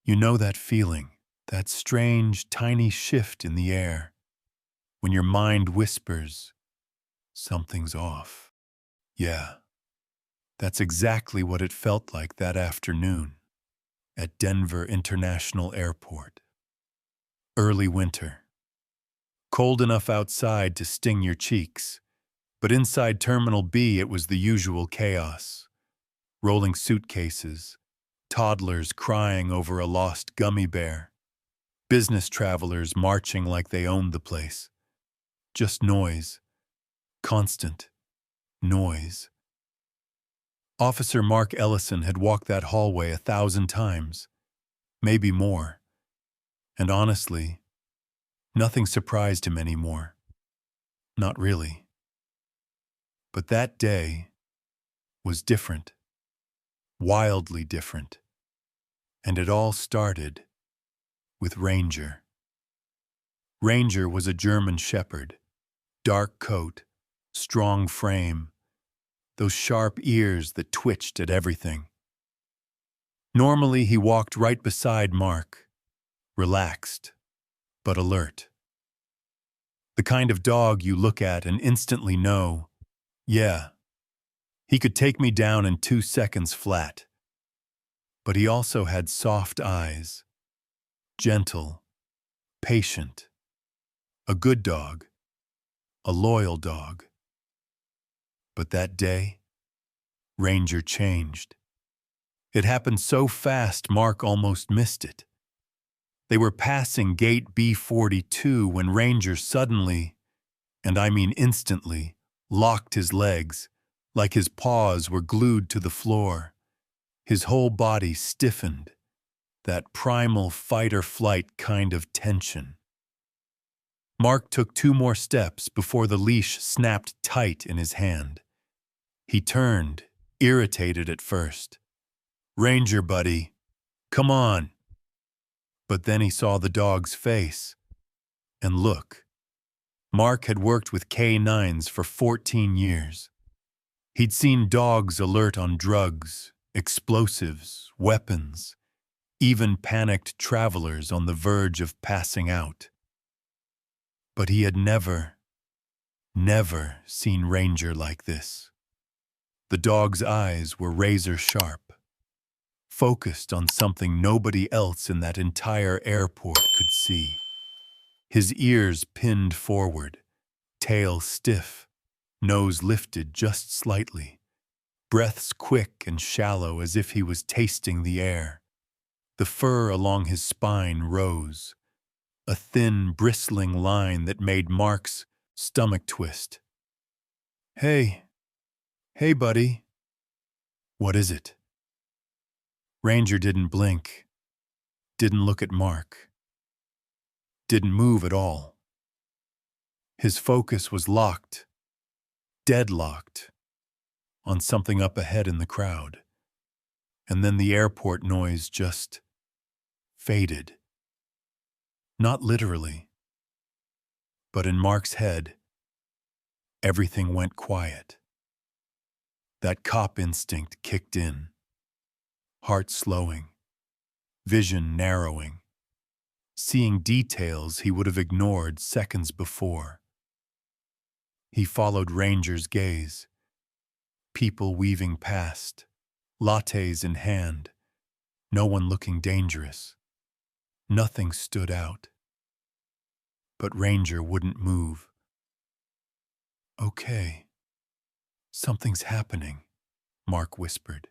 You know that feeling, that strange, tiny shift in the air, when your mind whispers, something's off. Yeah, that's exactly what it felt like that afternoon at Denver International Airport. Early winter. Cold enough outside to sting your cheeks, but inside Terminal B it was the usual chaos. Rolling suitcases, toddlers crying over a lost gummy bear, business travelers marching like they owned the place. Just noise. Constant noise. Officer Mark Ellison had walked that hallway 1,000 times, maybe more. And honestly, nothing surprised him anymore. Not really. But that day was different. Wildly different. And it all started with Ranger. Ranger was a German shepherd. Dark coat, strong frame, those sharp ears that twitched at everything. Normally he walked right beside Mark, relaxed, but alert. The kind of dog you look at and instantly know, yeah, he could take me down in 2 seconds flat. But he also had soft eyes, gentle, patient, a good dog, a loyal dog. But that day, Ranger changed. It happened so fast Mark almost missed it. They were passing gate B42 when Ranger suddenly, and I mean instantly, locked his legs, like his paws were glued to the floor. His whole body stiffened, that primal fight-or-flight kind of tension. Mark took 2 more steps before the leash snapped tight in his hand. He turned, irritated at first. "Ranger, buddy, come on." But then he saw the dog's face. And look, Mark had worked with K9s for 14 years. He'd seen dogs alert on drugs, explosives, weapons, even panicked travelers on the verge of passing out. But he had never seen Ranger like this. The dog's eyes were razor sharp, focused on something nobody else in that entire airport could see. His ears pinned forward, tail stiff, nose lifted just slightly, breaths quick and shallow as if he was tasting the air. The fur along his spine rose, a thin, bristling line that made Mark's stomach twist. Hey, buddy. What is it?" Ranger didn't blink, didn't look at Mark, didn't move at all. His focus was locked, deadlocked, on something up ahead in the crowd. And then the airport noise just faded. Not literally, but in Mark's head, everything went quiet. That cop instinct kicked in, heart slowing, vision narrowing, seeing details he would have ignored seconds before. He followed Ranger's gaze, people weaving past, lattes in hand, no one looking dangerous. Nothing stood out. But Ranger wouldn't move. "Okay, something's happening," Mark whispered.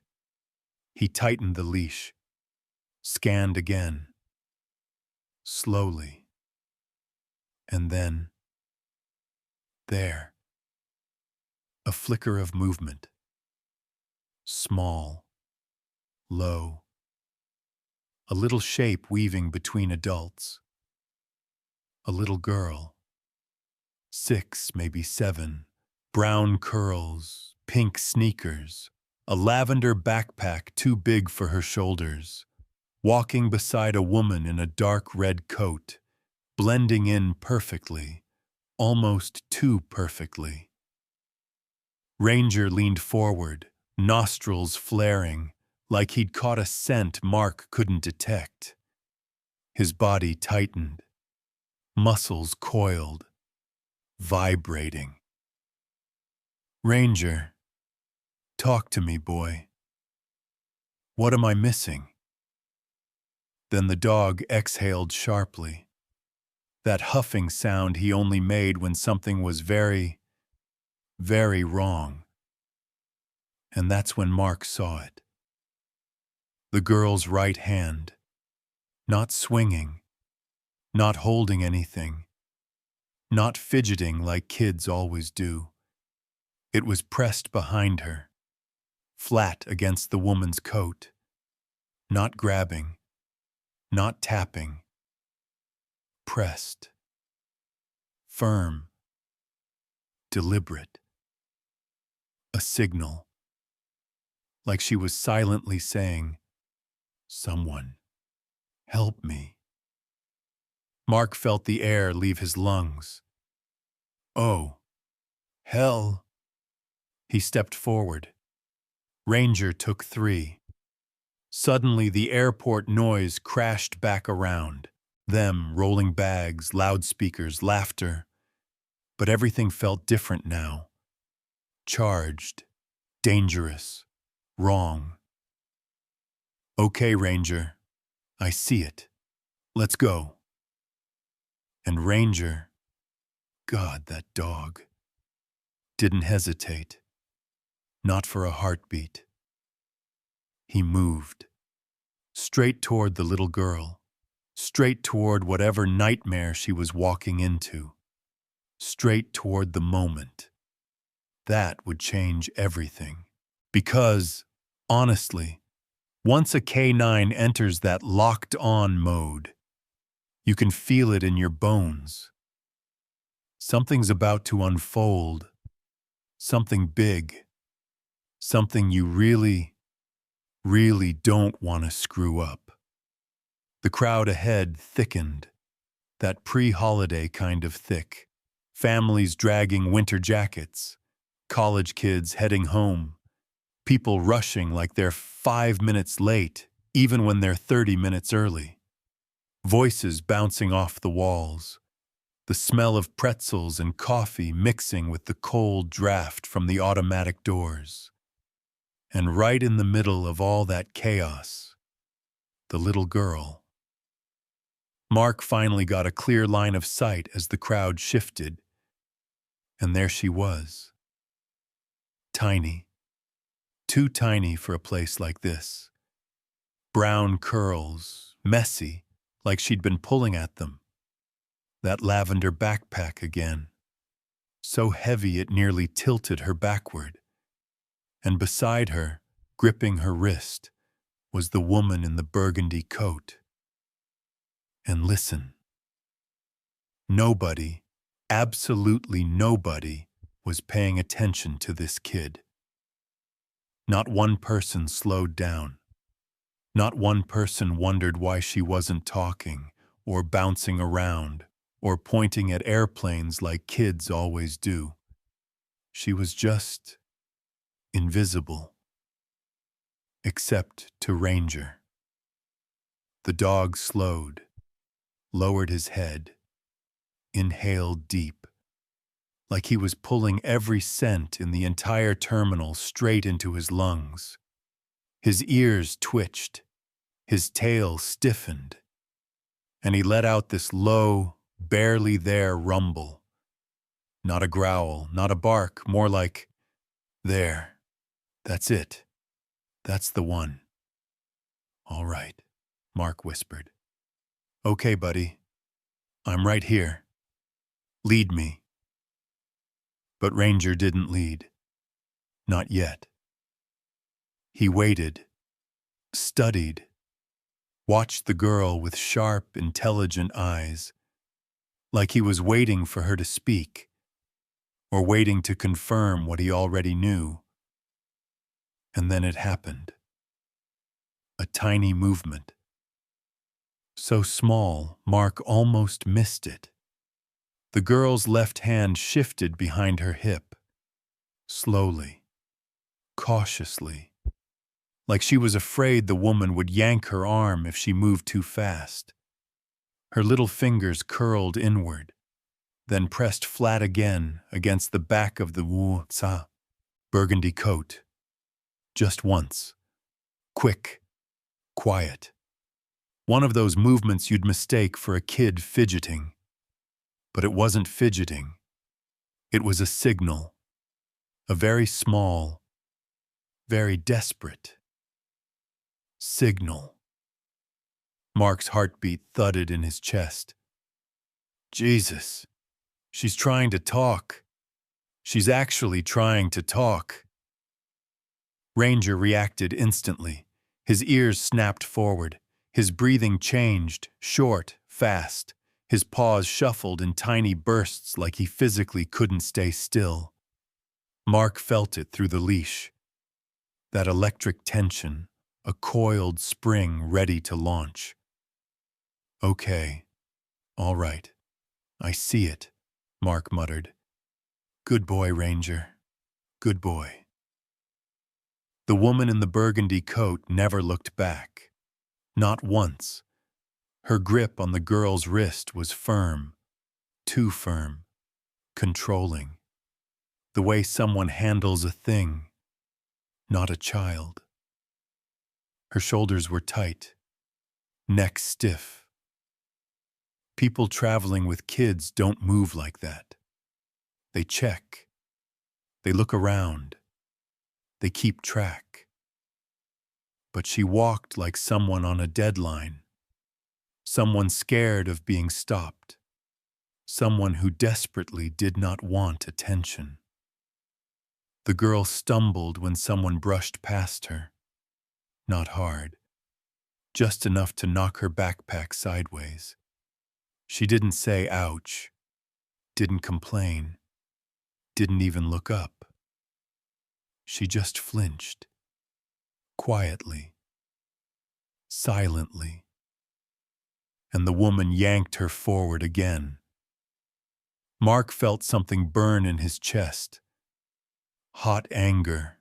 He tightened the leash, scanned again, slowly. And then, there, a flicker of movement. Small, low, a little shape weaving between adults. A little girl, 6, maybe 7, brown curls, pink sneakers, a lavender backpack too big for her shoulders, walking beside a woman in a dark red coat, blending in perfectly, almost too perfectly. Ranger leaned forward, nostrils flaring, like he'd caught a scent Mark couldn't detect. His body tightened, muscles coiled, vibrating. Ranger, talk to me, boy. What am I missing? Then the dog exhaled sharply, that huffing sound he only made when something was very, very wrong. And that's when Mark saw it. The girl's right hand, not swinging, not holding anything, not fidgeting like kids always do. It was pressed behind her, flat against the woman's coat, not grabbing, not tapping, pressed, firm, deliberate. A signal, like she was silently saying, "Someone, help me." Mark felt the air leave his lungs. Oh, hell. He stepped forward. Ranger took 3. Suddenly, the airport noise crashed back around. Them, rolling bags, loudspeakers, laughter. But everything felt different now. Charged, dangerous, wrong. Okay, Ranger, I see it. Let's go. And Ranger, God, that dog, didn't hesitate. Not for a heartbeat. He moved. Straight toward the little girl. Straight toward whatever nightmare she was walking into. Straight toward the moment. That would change everything. Because, honestly, once a K9 enters that locked-on mode, you can feel it in your bones. Something's about to unfold. Something big. Something you really, really don't want to screw up. The crowd ahead thickened, that pre-holiday kind of thick. Families dragging winter jackets, college kids heading home, people rushing like they're 5 minutes late, even when they're 30 minutes early. Voices bouncing off the walls, the smell of pretzels and coffee mixing with the cold draft from the automatic doors. And right in the middle of all that chaos, the little girl. Mark finally got a clear line of sight as the crowd shifted, and there she was. Tiny. Too tiny for a place like this. Brown curls, messy, like she'd been pulling at them. That lavender backpack again. So heavy it nearly tilted her backward. And beside her, gripping her wrist, was the woman in the burgundy coat. And listen. Nobody, absolutely nobody, was paying attention to this kid. Not one person slowed down. Not one person wondered why she wasn't talking, or bouncing around, or pointing at airplanes like kids always do. She was just invisible. Except to Ranger. The dog slowed, lowered his head, inhaled deep, like he was pulling every cent in the entire terminal straight into his lungs. His ears twitched, his tail stiffened, and he let out this low, barely there rumble. Not a growl, not a bark, more like, "There, that's it, that's the one." "All right," Mark whispered. "Okay, buddy, I'm right here. Lead me." But Ranger didn't lead. Not yet. He waited, studied, watched the girl with sharp, intelligent eyes, like he was waiting for her to speak, or waiting to confirm what he already knew. And then it happened. A tiny movement. So small, Mark almost missed it. The girl's left hand shifted behind her hip, slowly, cautiously, like she was afraid the woman would yank her arm if she moved too fast. Her little fingers curled inward, then pressed flat again against the back of the wu-sa burgundy coat. Just once. Quick. Quiet. One of those movements you'd mistake for a kid fidgeting. But it wasn't fidgeting. It was a signal. A very small, very desperate signal. Mark's heartbeat thudded in his chest. Jesus, she's trying to talk. She's actually trying to talk. Ranger reacted instantly. His ears snapped forward. His breathing changed, short, fast. His paws shuffled in tiny bursts like he physically couldn't stay still. Mark felt it through the leash. That electric tension, a coiled spring ready to launch. Okay. All right. I see it, Mark muttered. Good boy, Ranger. Good boy. The woman in the burgundy coat never looked back. Not once. Her grip on the girl's wrist was firm. Too firm. Controlling. The way someone handles a thing, not a child. Her shoulders were tight. Neck stiff. People traveling with kids don't move like that. They check. They look around. They keep track. But she walked like someone on a deadline. Someone scared of being stopped. Someone who desperately did not want attention. The girl stumbled when someone brushed past her. Not hard. Just enough to knock her backpack sideways. She didn't say ouch. Didn't complain. Didn't even look up. She just flinched. Quietly. Silently. And the woman yanked her forward again. Mark felt something burn in his chest. Hot anger.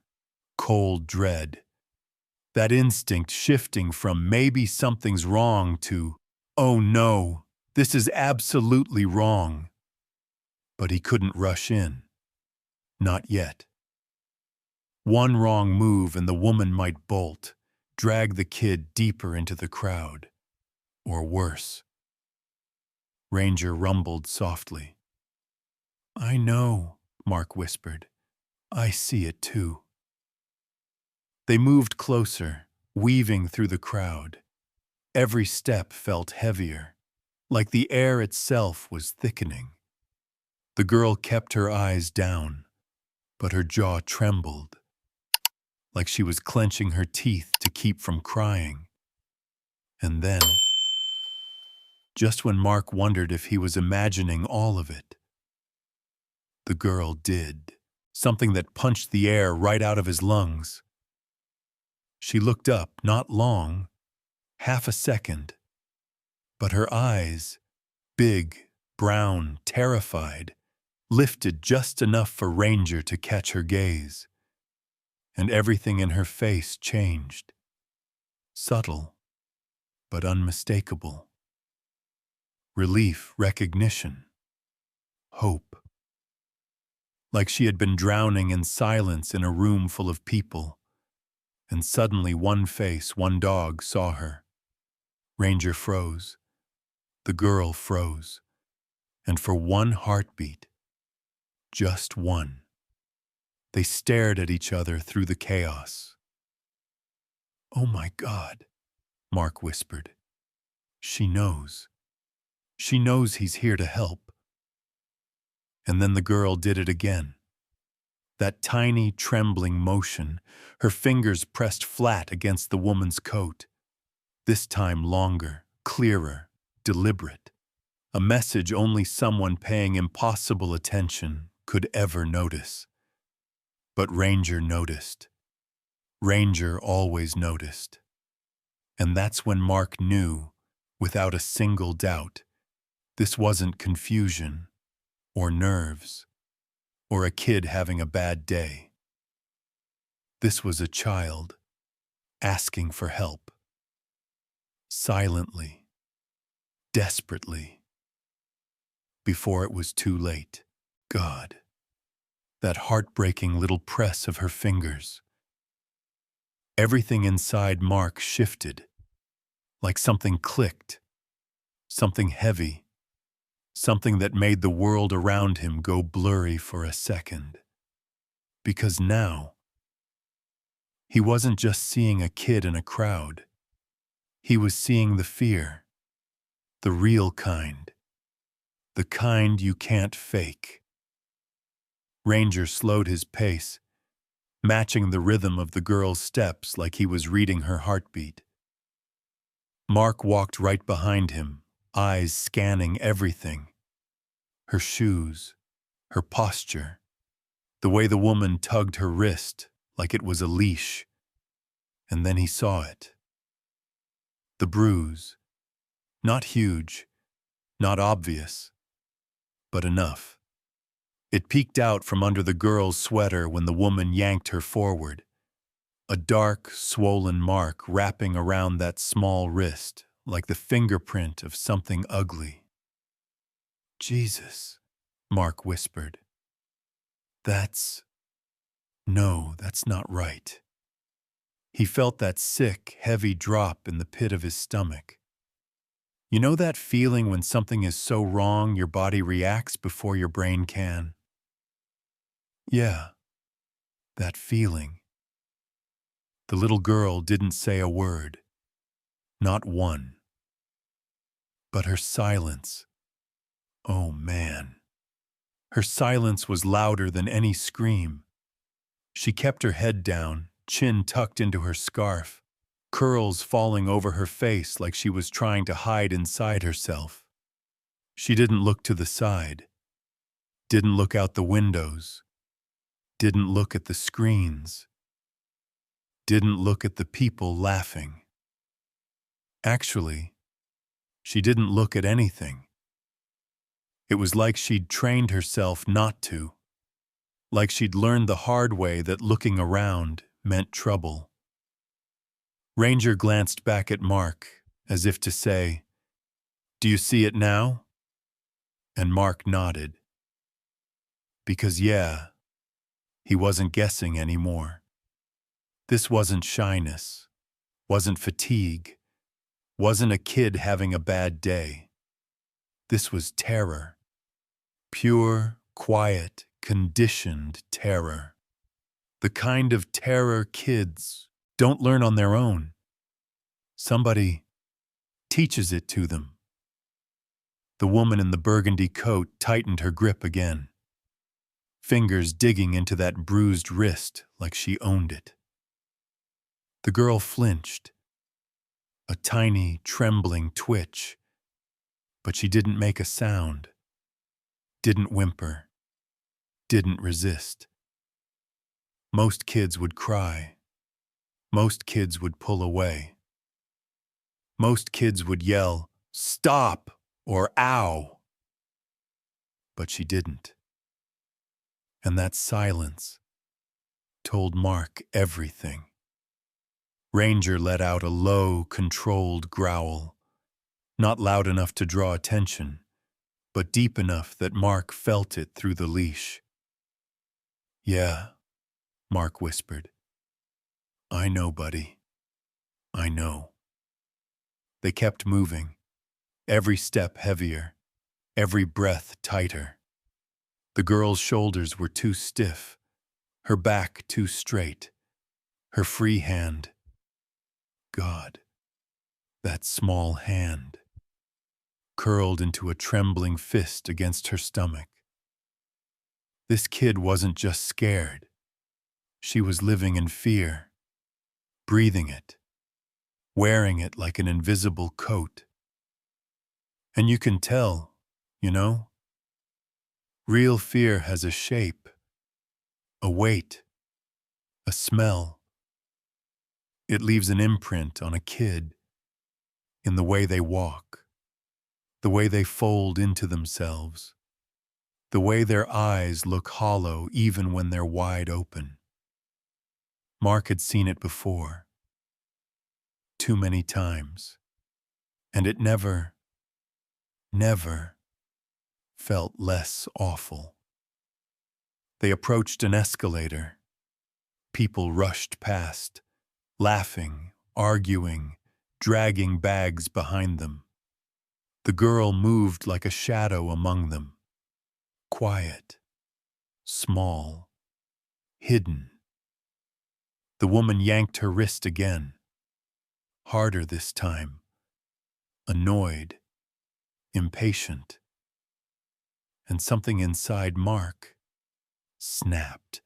Cold dread. That instinct shifting from maybe something's wrong to, oh no, this is absolutely wrong. But he couldn't rush in. Not yet. One wrong move and the woman might bolt, drag the kid deeper into the crowd. Or worse. Ranger rumbled softly. I know, Mark whispered. I see it too. They moved closer, weaving through the crowd. Every step felt heavier, like the air itself was thickening. The girl kept her eyes down, but her jaw trembled, like she was clenching her teeth to keep from crying. And then, just when Mark wondered if he was imagining all of it, the girl did, something that punched the air right out of his lungs. She looked up, not long, half a second, but her eyes, big, brown, terrified, lifted just enough for Ranger to catch her gaze. And everything in her face changed. Subtle, but unmistakable. Relief, recognition, hope. Like she had been drowning in silence in a room full of people. And suddenly one face, one dog saw her. Ranger froze. The girl froze. And for one heartbeat, just one, they stared at each other through the chaos. Oh my God, Mark whispered. She knows. She knows he's here to help. And then the girl did it again. That tiny, trembling motion, her fingers pressed flat against the woman's coat. This time longer, clearer, deliberate. A message only someone paying impossible attention could ever notice. But Ranger noticed. Ranger always noticed. And that's when Mark knew, without a single doubt, this wasn't confusion, or nerves, or a kid having a bad day. This was a child asking for help. Silently, desperately, before it was too late. God, that heartbreaking little press of her fingers. Everything inside Mark shifted, like something clicked, something heavy, something that made the world around him go blurry for a second. Because now, he wasn't just seeing a kid in a crowd. He was seeing the fear, the real kind, the kind you can't fake. Ranger slowed his pace, matching the rhythm of the girl's steps like he was reading her heartbeat. Mark walked right behind him, eyes scanning everything. Her shoes, her posture, the way the woman tugged her wrist like it was a leash. And then he saw it. The bruise, not huge, not obvious, but enough. It peeked out from under the girl's sweater when the woman yanked her forward. A dark, swollen mark wrapping around that small wrist, like the fingerprint of something ugly. Jesus, Mark whispered. No, that's not right. He felt that sick, heavy drop in the pit of his stomach. You know that feeling when something is so wrong your body reacts before your brain can? Yeah, that feeling. The little girl didn't say a word. Not one. But her silence. Oh man. Her silence was louder than any scream. She kept her head down, chin tucked into her scarf, curls falling over her face like she was trying to hide inside herself. She didn't look to the side, didn't look out the windows, didn't look at the screens, didn't look at the people laughing. Actually, she didn't look at anything. It was like she'd trained herself not to, like she'd learned the hard way that looking around meant trouble. Ranger glanced back at Mark, as if to say, "Do you see it now?" And Mark nodded. Because yeah, he wasn't guessing anymore. This wasn't shyness, wasn't fatigue, wasn't a kid having a bad day. This was terror. Pure, quiet, conditioned terror. The kind of terror kids don't learn on their own. Somebody teaches it to them. The woman in the burgundy coat tightened her grip again, fingers digging into that bruised wrist like she owned it. The girl flinched, a tiny, trembling twitch, but she didn't make a sound, didn't whimper, didn't resist. Most kids would cry. Most kids would pull away. Most kids would yell, "Stop!" or "Ow!" But she didn't. And that silence told Mark everything. Ranger let out a low, controlled growl, not loud enough to draw attention, but deep enough that Mark felt it through the leash. "Yeah," Mark whispered. "I know, buddy. I know." They kept moving, every step heavier, every breath tighter. The girl's shoulders were too stiff, her back too straight, her free hand. God, that small hand, curled into a trembling fist against her stomach. This kid wasn't just scared. She was living in fear, breathing it, wearing it like an invisible coat. And you can tell, you know? Real fear has a shape, a weight, a smell. It leaves an imprint on a kid in the way they walk, the way they fold into themselves, the way their eyes look hollow even when they're wide open. Mark had seen it before, too many times, and it never never felt less awful. They approached an escalator. People rushed past, laughing, arguing, dragging bags behind them. The girl moved like a shadow among them, quiet, small, hidden. The woman yanked her wrist again, harder this time, annoyed, impatient. And something inside Mark snapped.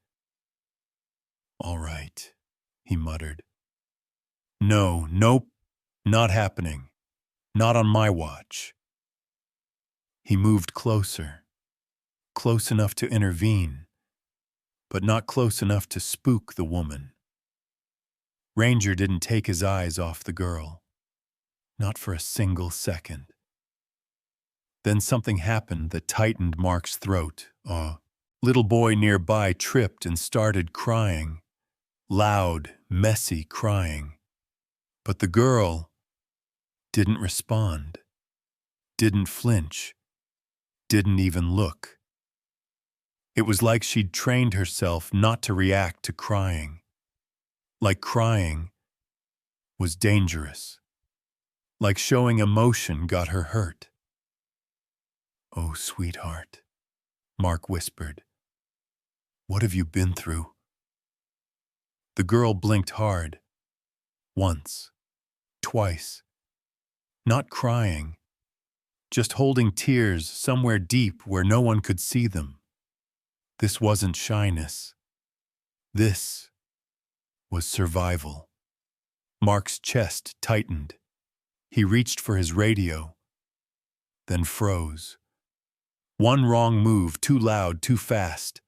"All right," he muttered. "No, nope, not happening. Not on my watch." He moved closer, close enough to intervene, but not close enough to spook the woman. Ranger didn't take his eyes off the girl, not for a single second. Then something happened that tightened Mark's throat. A little boy nearby tripped and started crying, loud, messy crying. But the girl didn't respond, didn't flinch, didn't even look. It was like she'd trained herself not to react to crying. Like crying was dangerous. Like showing emotion got her hurt. "Oh, sweetheart," Mark whispered. "What have you been through?" The girl blinked hard. Once. Twice. Not crying. Just holding tears somewhere deep where no one could see them. This wasn't shyness. This was survival. Mark's chest tightened. He reached for his radio, then froze. One wrong move, too loud, too fast,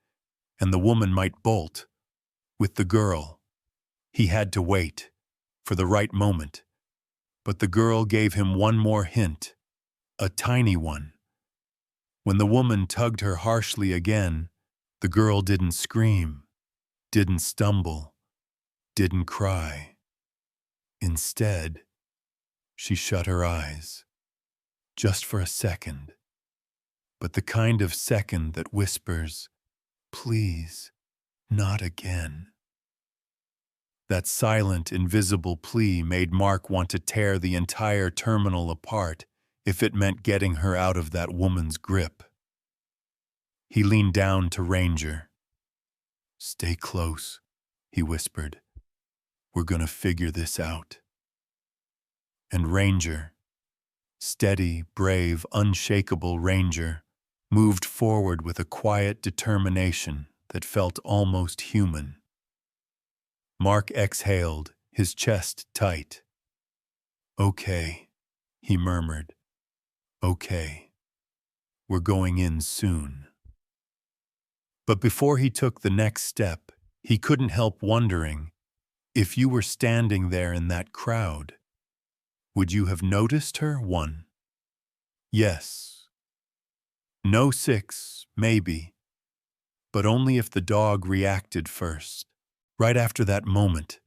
and the woman might bolt. With the girl, he had to wait for the right moment. But the girl gave him one more hint, a tiny one. When the woman tugged her harshly again, the girl didn't scream, didn't stumble, didn't cry. Instead, she shut her eyes, just for a second. But the kind of second that whispers, "Please, not again." That silent, invisible plea made Mark want to tear the entire terminal apart if it meant getting her out of that woman's grip. He leaned down to Ranger. "Stay close," he whispered. "We're gonna figure this out." And Ranger, steady, brave, unshakable Ranger, moved forward with a quiet determination that felt almost human. Mark exhaled, his chest tight. "Okay," he murmured. "Okay. We're going in soon." But before he took the next step, he couldn't help wondering, if you were standing there in that crowd, would you have noticed her? 1. Yes. No 6, maybe. But only if the dog reacted first. Right after that moment,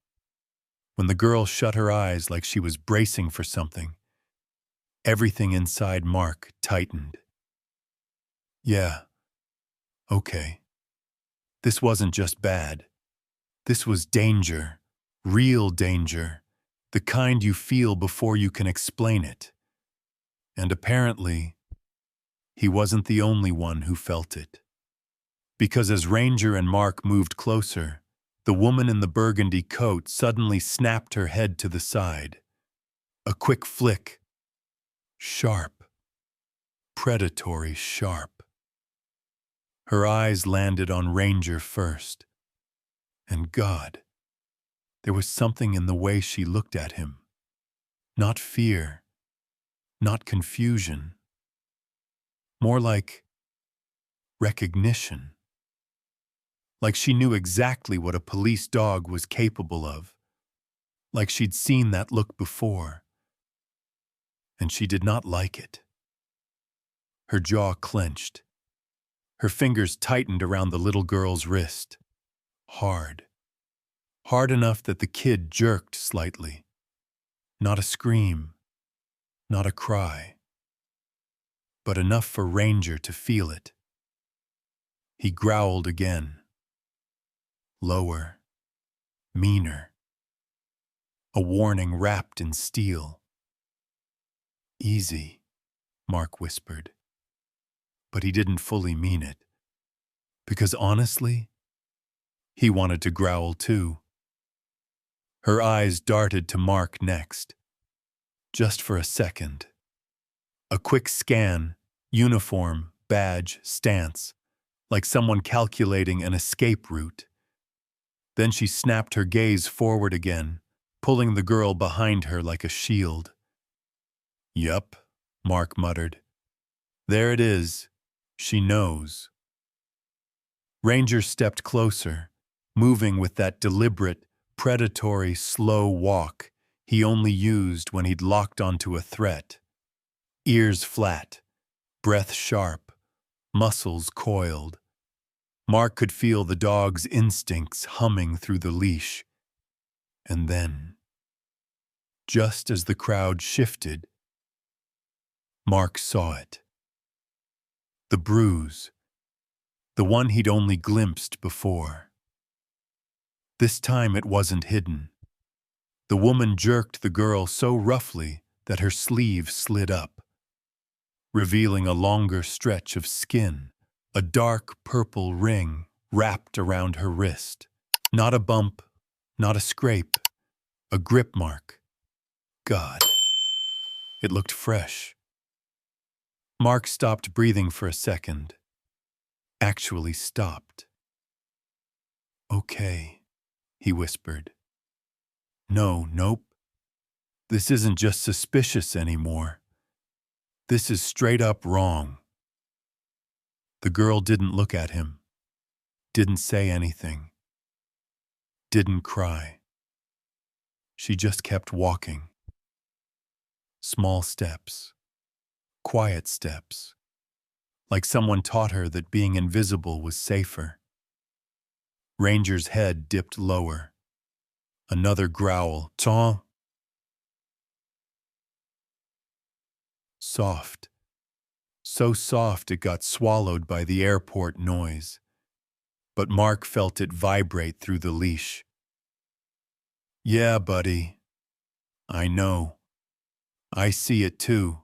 when the girl shut her eyes like she was bracing for something, everything inside Mark tightened. Yeah. Okay. This wasn't just bad. This was danger. Real danger. The kind you feel before you can explain it. And apparently, he wasn't the only one who felt it. Because as Ranger and Mark moved closer, the woman in the burgundy coat suddenly snapped her head to the side. A quick flick. Sharp. Predatory sharp. Her eyes landed on Ranger first. And God, there was something in the way she looked at him. Not fear. Not confusion. More like recognition. Like she knew exactly what a police dog was capable of. Like she'd seen that look before. And she did not like it. Her jaw clenched. Her fingers tightened around the little girl's wrist. Hard. Hard enough that the kid jerked slightly. Not a scream. Not a cry. but enough for Ranger to feel it. He growled again. Lower, meaner. A warning wrapped in steel. Easy, Mark whispered. But he didn't fully mean it. Because honestly, he wanted to growl too. Her eyes darted to Mark next. Just for a second. A quick scan, uniform, badge, stance, like someone calculating an escape route. Then she snapped her gaze forward again, pulling the girl behind her like a shield. Yup, Mark muttered. There it is. She knows. Ranger stepped closer, moving with that deliberate, predatory, slow walk he only used when he'd locked onto a threat. Ears flat, breath sharp, muscles coiled. Mark could feel the dog's instincts humming through the leash. And then, just as the crowd shifted, Mark saw it. The bruise, the one he'd only glimpsed before. This time it wasn't hidden. The woman jerked the girl so roughly that her sleeve slid up, revealing a longer stretch of skin, a dark purple ring wrapped around her wrist. Not a bump, not a scrape, a grip mark. God, it looked fresh. Mark stopped breathing for a second. Actually stopped. Okay, he whispered. Nope. This isn't just suspicious anymore. This is straight up wrong. The girl didn't look at him, didn't say anything, didn't cry. She just kept walking. Small steps, quiet steps, like someone taught her that being invisible was safer. Ranger's head dipped lower. Another growl. Taw. Soft. So soft it got swallowed by the airport noise. But Mark felt it vibrate through the leash. Yeah, buddy. I know. I see it too.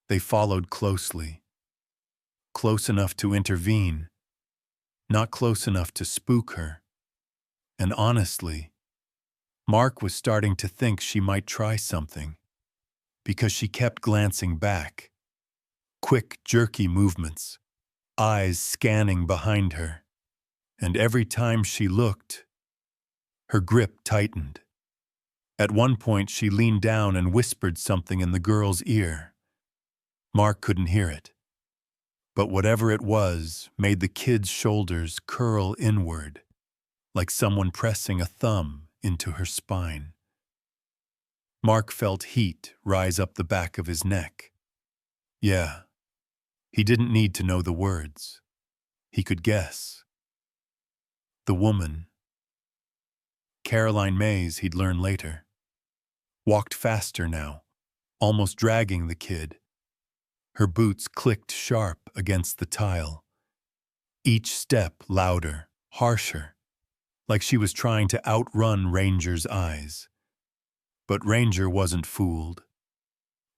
They followed closely. Close enough to intervene. Not close enough to spook her. And honestly, Mark was starting to think she might try something, because she kept glancing back. Quick, jerky movements, eyes scanning behind her. And every time she looked, her grip tightened. At one point, she leaned down and whispered something in the girl's ear. Mark couldn't hear it. But whatever it was made the kid's shoulders curl inward, like someone pressing a thumb into her spine. Mark felt heat rise up the back of his neck. Yeah, he didn't need to know the words. He could guess. The woman, Caroline Mays, he'd learn later, walked faster now, almost dragging the kid. Her boots clicked sharp against the tile. Each step louder, harsher, like she was trying to outrun Ranger's eyes. But Ranger wasn't fooled.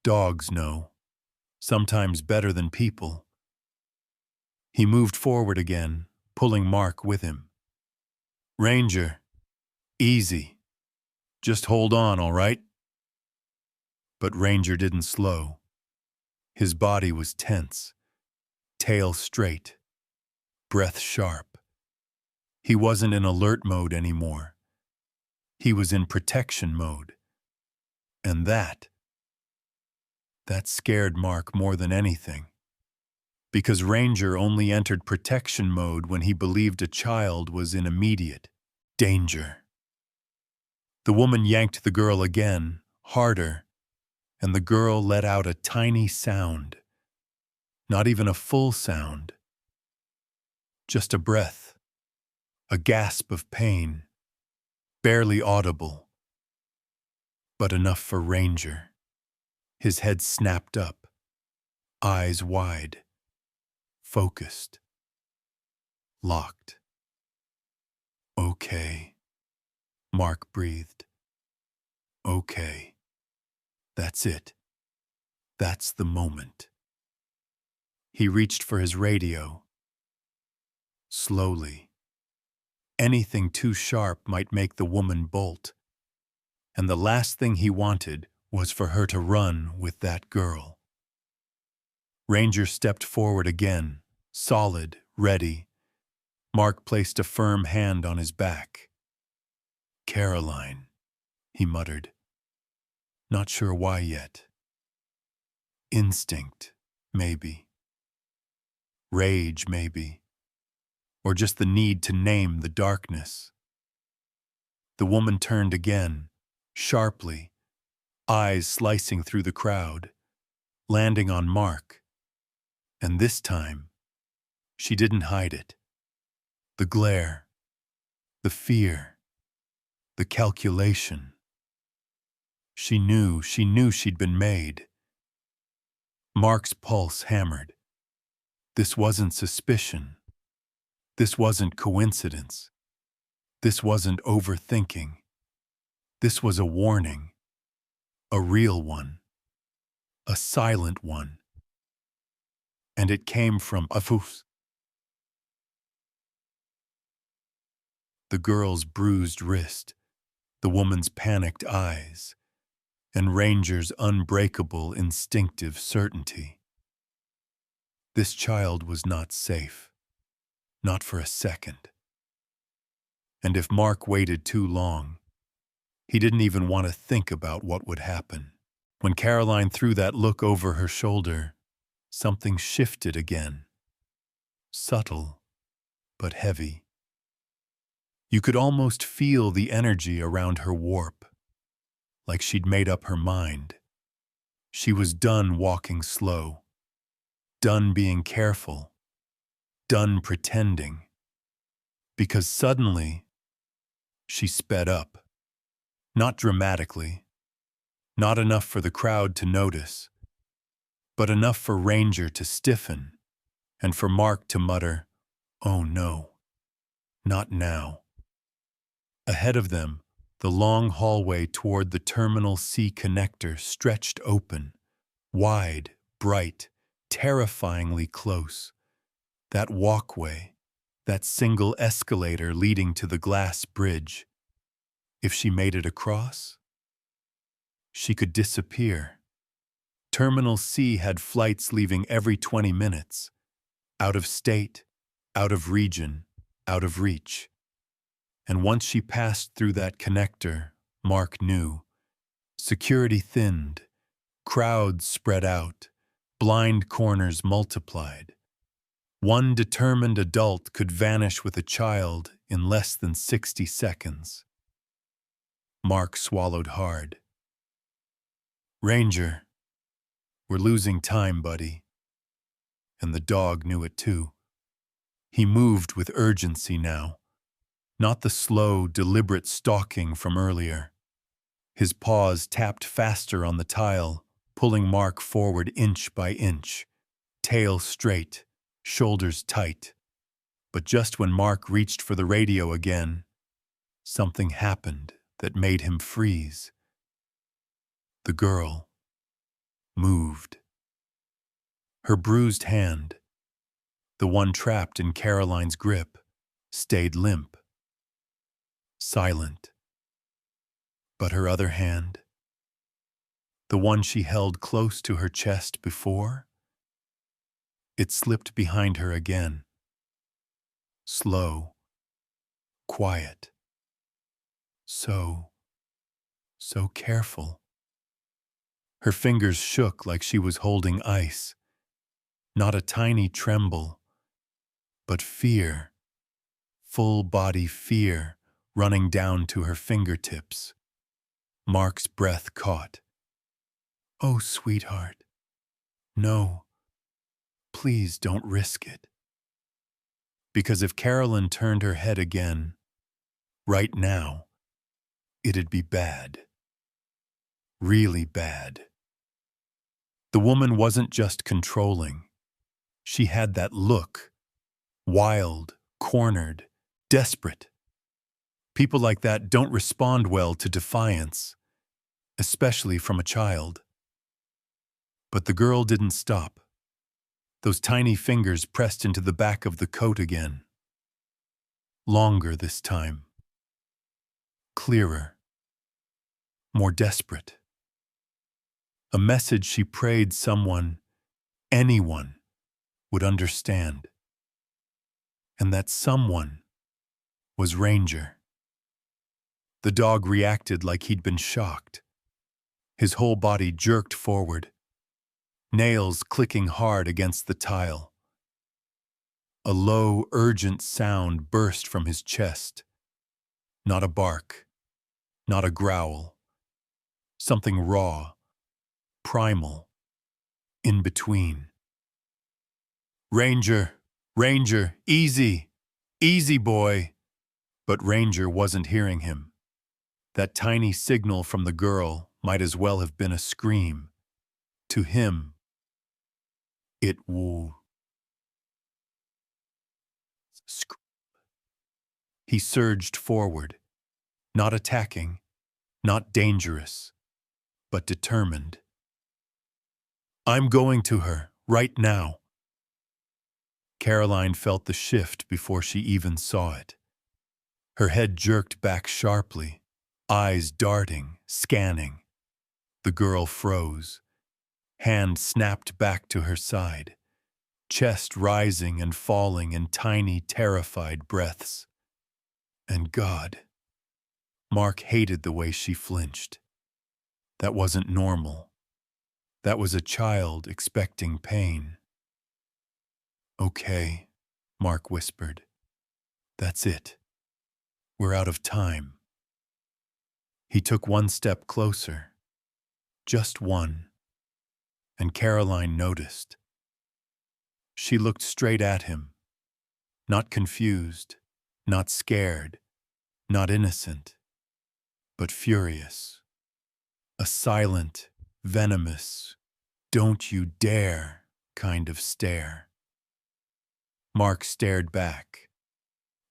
Dogs know, sometimes better than people. He moved forward again, pulling Mark with him. Ranger, easy. Just hold on, all right? But Ranger didn't slow. His body was tense, tail straight, breath sharp. He wasn't in alert mode anymore. He was in protection mode. And that scared Mark more than anything. Because Ranger only entered protection mode when he believed a child was in immediate danger. The woman yanked the girl again, harder, and the girl let out a tiny sound. Not even a full sound. Just a breath, a gasp of pain, barely audible, but enough for Ranger. His head snapped up. eyes wide, focused, locked. Okay, Mark breathed. Okay, that's it. That's the moment. He reached for his radio. Slowly. Anything too sharp might make the woman bolt. And the last thing he wanted was for her to run with that girl. Ranger stepped forward again, solid, ready. Mark placed a firm hand on his back. Caroline, he muttered. Not sure why yet. Instinct, maybe. Rage, maybe. Or just the need to name the darkness. The woman turned again, sharply, eyes slicing through the crowd, landing on Mark. And this time, she didn't hide it. The glare, the fear, the calculation. She knew she'd been made. Mark's pulse hammered. This wasn't suspicion. This wasn't coincidence. This wasn't overthinking. This was a warning. A real one. A silent one. And it came from Afus. The girl's bruised wrist, the woman's panicked eyes, and Ranger's unbreakable instinctive certainty. This child was not safe. Not for a second. And if Mark waited too long, he didn't even want to think about what would happen. When Caroline threw that look over her shoulder, something shifted again. Subtle, but heavy. You could almost feel the energy around her warp, like she'd made up her mind. She was done walking slow, done being careful, done pretending. Because suddenly, she sped up. Not dramatically, not enough for the crowd to notice, but enough for Ranger to stiffen and for Mark to mutter, "Oh no, not now." Ahead of them, the long hallway toward the Terminal C connector stretched open, wide, bright, terrifyingly close. That walkway, that single escalator leading to the glass bridge. If she made it across, she could disappear. Terminal C had flights leaving every 20 minutes, out of state, out of region, out of reach. And once she passed through that connector, Mark knew. Security thinned, crowds spread out, blind corners multiplied. One determined adult could vanish with a child in less than 60 seconds. Mark swallowed hard. "Ranger, we're losing time, buddy." And the dog knew it too. He moved with urgency now. Not the slow, deliberate stalking from earlier. His paws tapped faster on the tile, pulling Mark forward inch by inch, tail straight, shoulders tight. But just when Mark reached for the radio again, something happened that made him freeze. The girl moved. Her bruised hand, the one trapped in Caroline's grip, stayed limp. Silent. But her other hand, the one she held close to her chest before, it slipped behind her again. Slow. Quiet. So careful. Her fingers shook like she was holding ice. Not a tiny tremble, but fear. Full-body fear running down to her fingertips. Mark's breath caught. "Oh, sweetheart. No. Please don't risk it." Because if Carolyn turned her head again, right now, it'd be bad. Really bad. The woman wasn't just controlling. She had that look, wild, cornered, desperate. People like that don't respond well to defiance, especially from a child. But the girl didn't stop. Those tiny fingers pressed into the back of the coat again. Longer this time. Clearer. More desperate. A message she prayed someone, anyone, would understand. And that someone was Ranger. The dog reacted like he'd been shocked. His whole body jerked forward, nails clicking hard against the tile. A low, urgent sound burst from his chest. Not a bark, not a growl. Something raw, primal, in between. Ranger, Ranger, easy, easy boy. But Ranger wasn't hearing him. That tiny signal from the girl might as well have been a scream. To him, it woo. He surged forward, not attacking, not dangerous, but determined. I'm going to her, right now. Caroline felt the shift before she even saw it. Her head jerked back sharply, eyes darting, scanning. The girl froze. Hand snapped back to her side, chest rising and falling in tiny, terrified breaths. And God, Mark hated the way she flinched. That wasn't normal. That was a child expecting pain. Okay, Mark whispered. That's it. We're out of time. He took one step closer. Just one. And Caroline noticed. She looked straight at him. Not confused, not scared, not innocent, but furious. A silent, venomous, don't you dare kind of stare. Mark stared back,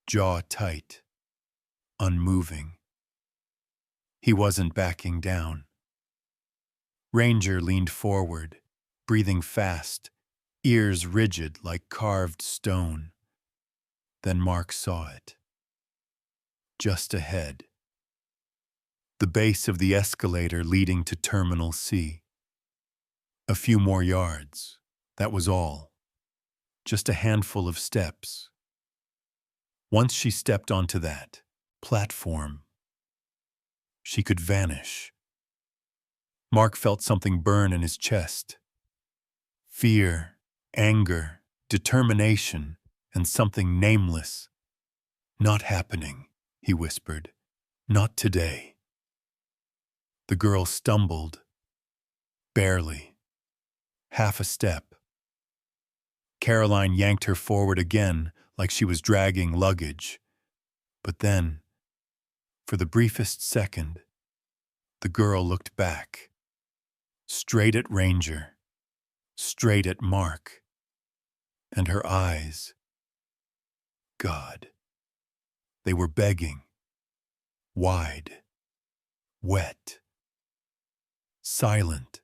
jaw tight, unmoving. He wasn't backing down. Ranger leaned forward, breathing fast, ears rigid like carved stone. Then Mark saw it. Just ahead. The base of the escalator leading to Terminal C. A few more yards. That was all. Just a handful of steps. Once she stepped onto that platform, she could vanish. Mark felt something burn in his chest. Fear, anger, determination, and something nameless. Not happening, he whispered. Not today. The girl stumbled. Barely. Half a step. Caroline yanked her forward again like she was dragging luggage. But then, for the briefest second, the girl looked back. Straight at Ranger. Straight at Mark. And her eyes. God. They were begging. Wide. Wet. Silent.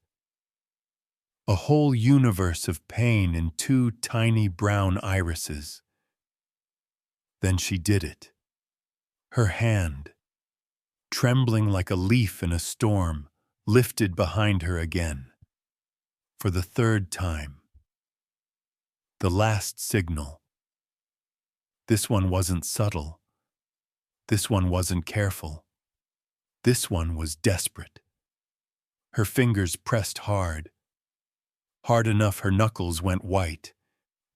A whole universe of pain in two tiny brown irises. Then she did it. Her hand, trembling like a leaf in a storm, lifted behind her again. For the third time. The last signal. This one wasn't subtle. This one wasn't careful. This one was desperate. Her fingers pressed hard. Hard enough her knuckles went white,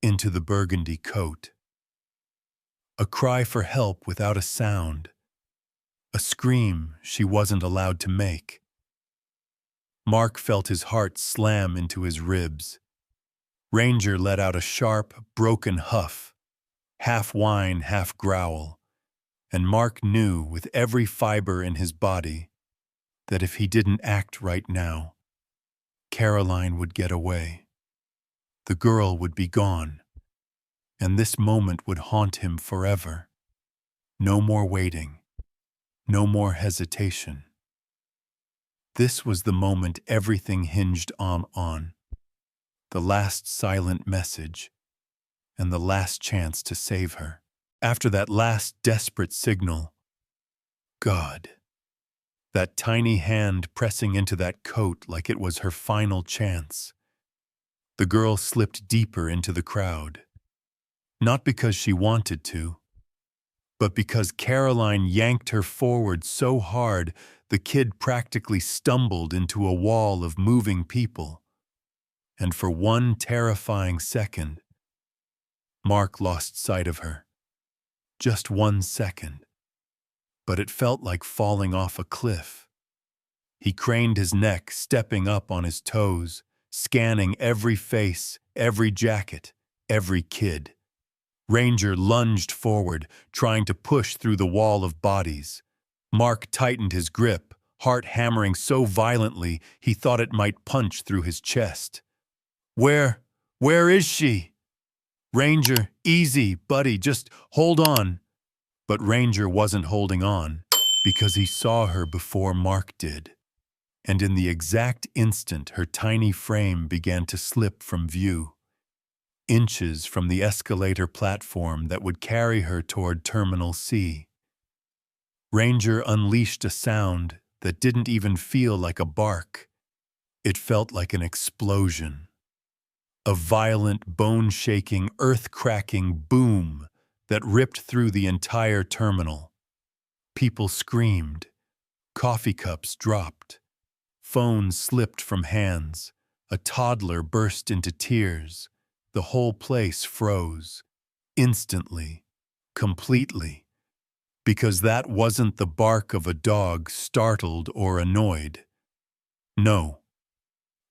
into the burgundy coat. A cry for help without a sound. A scream she wasn't allowed to make. Mark felt his heart slam into his ribs. Ranger let out a sharp, broken huff, half whine, half growl, and Mark knew with every fiber in his body that if he didn't act right now, Caroline would get away. The girl would be gone, and this moment would haunt him forever. No more waiting, no more hesitation. This was the moment everything hinged on. The last silent message, and the last chance to save her. After that last desperate signal, God, that tiny hand pressing into that coat like it was her final chance. The girl slipped deeper into the crowd. Not because she wanted to, but because Caroline yanked her forward so hard the kid practically stumbled into a wall of moving people. And for one terrifying second, Mark lost sight of her. Just 1 second. But it felt like falling off a cliff. He craned his neck, stepping up on his toes, scanning every face, every jacket, every kid. Ranger lunged forward, trying to push through the wall of bodies. Mark tightened his grip, heart hammering so violently he thought it might punch through his chest. Where is she? Ranger, easy, buddy, just hold on. But Ranger wasn't holding on, because he saw her before Mark did. And in the exact instant her tiny frame began to slip from view, inches from the escalator platform that would carry her toward Terminal C. Ranger unleashed a sound that didn't even feel like a bark. It felt like an explosion. A violent, bone-shaking, earth-cracking boom that ripped through the entire terminal. People screamed. Coffee cups dropped. Phones slipped from hands. A toddler burst into tears. The whole place froze. Instantly. Completely. Because that wasn't the bark of a dog startled or annoyed. No.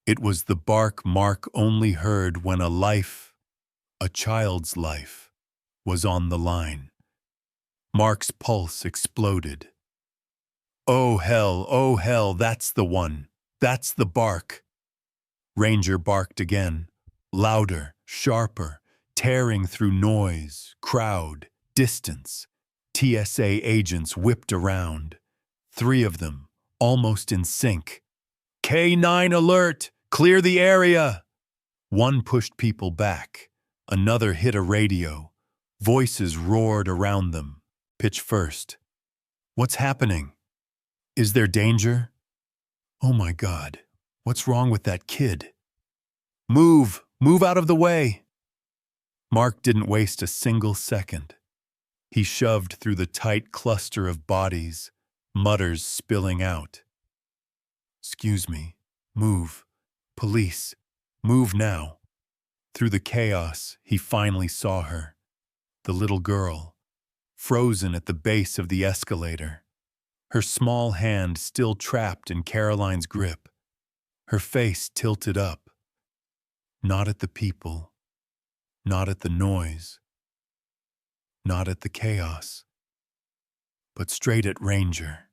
It was the bark Mark only heard when a life, a child's life, was on the line. Mark's pulse exploded. Oh hell, that's the one. That's the bark. Ranger barked again, louder, sharper, tearing through noise, crowd, distance. TSA agents whipped around. 3 of them, almost in sync. K9 alert! Clear the area! One pushed people back. Another hit a radio. Voices roared around them, pitch first. What's happening? Is there danger? Oh my God, what's wrong with that kid? Move out of the way! Mark didn't waste a single second. He shoved through the tight cluster of bodies, mutters spilling out. Excuse me, move. Police, move now. Through the chaos, he finally saw her. The little girl, frozen at the base of the escalator. Her small hand still trapped in Caroline's grip. Her face tilted up. Not at the people. Not at the noise. Not at the chaos. But straight at Ranger.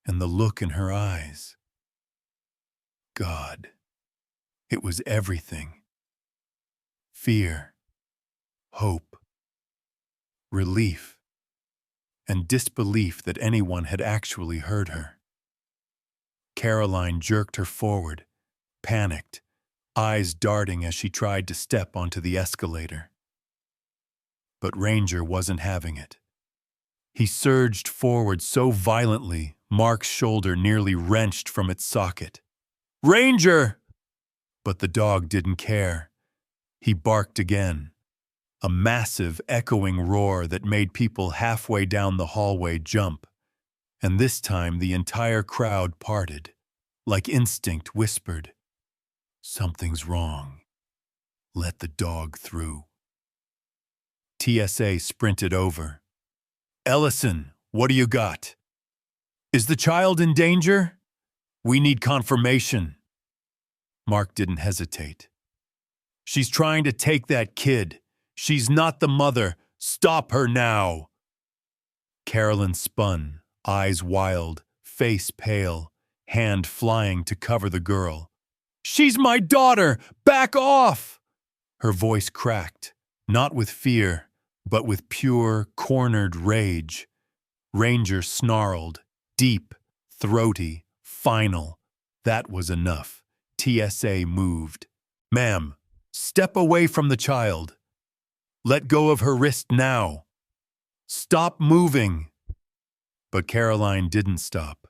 And the look in her eyes. God. It was everything. Fear, hope, relief, and disbelief that anyone had actually heard her. Caroline jerked her forward, panicked, eyes darting as she tried to step onto the escalator. But Ranger wasn't having it. He surged forward so violently, Mark's shoulder nearly wrenched from its socket. Ranger! But the dog didn't care. He barked again, a massive, echoing roar that made people halfway down the hallway jump. And this time the entire crowd parted, like instinct whispered, "Something's wrong. Let the dog through." TSA sprinted over. "Ellison, what do you got? Is the child in danger? We need confirmation." Mark didn't hesitate. "She's trying to take that kid. She's not the mother. Stop her now." Carolyn spun, eyes wild, face pale, hand flying to cover the girl. She's my daughter! Back off! Her voice cracked, not with fear, but with pure, cornered rage. Ranger snarled, deep, throaty, final. That was enough. TSA moved. Ma'am, step away from the child. Let go of her wrist now. Stop moving. But Caroline didn't stop.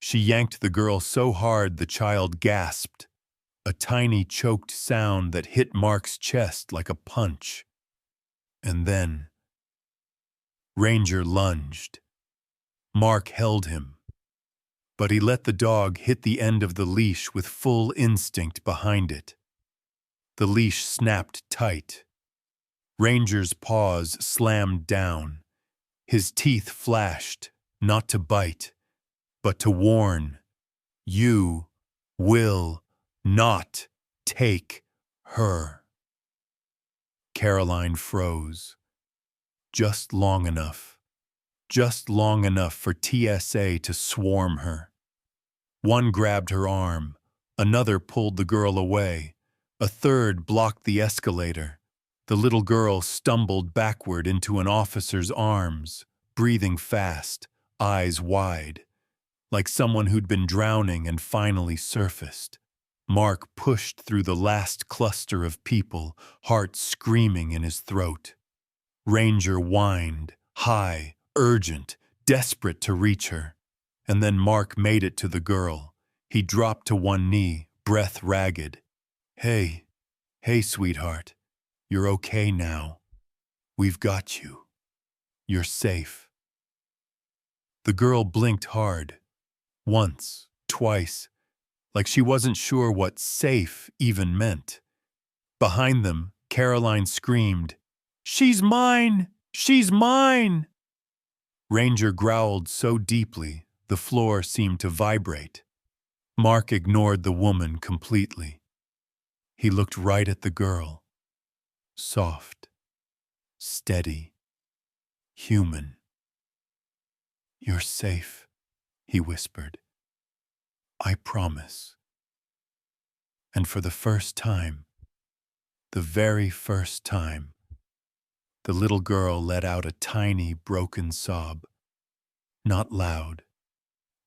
She yanked the girl so hard the child gasped, a tiny choked sound that hit Mark's chest like a punch. And then Ranger lunged. Mark held him, but he let the dog hit the end of the leash with full instinct behind it. The leash snapped tight. Ranger's paws slammed down. His teeth flashed, not to bite, but to warn. You will not take her. Caroline froze. Just long enough for TSA to swarm her. One grabbed her arm, another pulled the girl away, a third blocked the escalator. The little girl stumbled backward into an officer's arms, breathing fast, eyes wide, like someone who'd been drowning and finally surfaced. Mark pushed through the last cluster of people, heart screaming in his throat. Ranger whined, high, urgent, desperate to reach her. And then Mark made it to the girl. He dropped to one knee, breath ragged. Hey, sweetheart. You're okay now. We've got you. You're safe. The girl blinked hard. Once, twice, like she wasn't sure what safe even meant. Behind them, Caroline screamed, "She's mine! She's mine!" Ranger growled so deeply, the floor seemed to vibrate. Mark ignored the woman completely. He looked right at the girl. Soft, steady, human. "You're safe," he whispered. "I promise." And for the first time, the very first time, the little girl let out a tiny, broken sob. Not loud,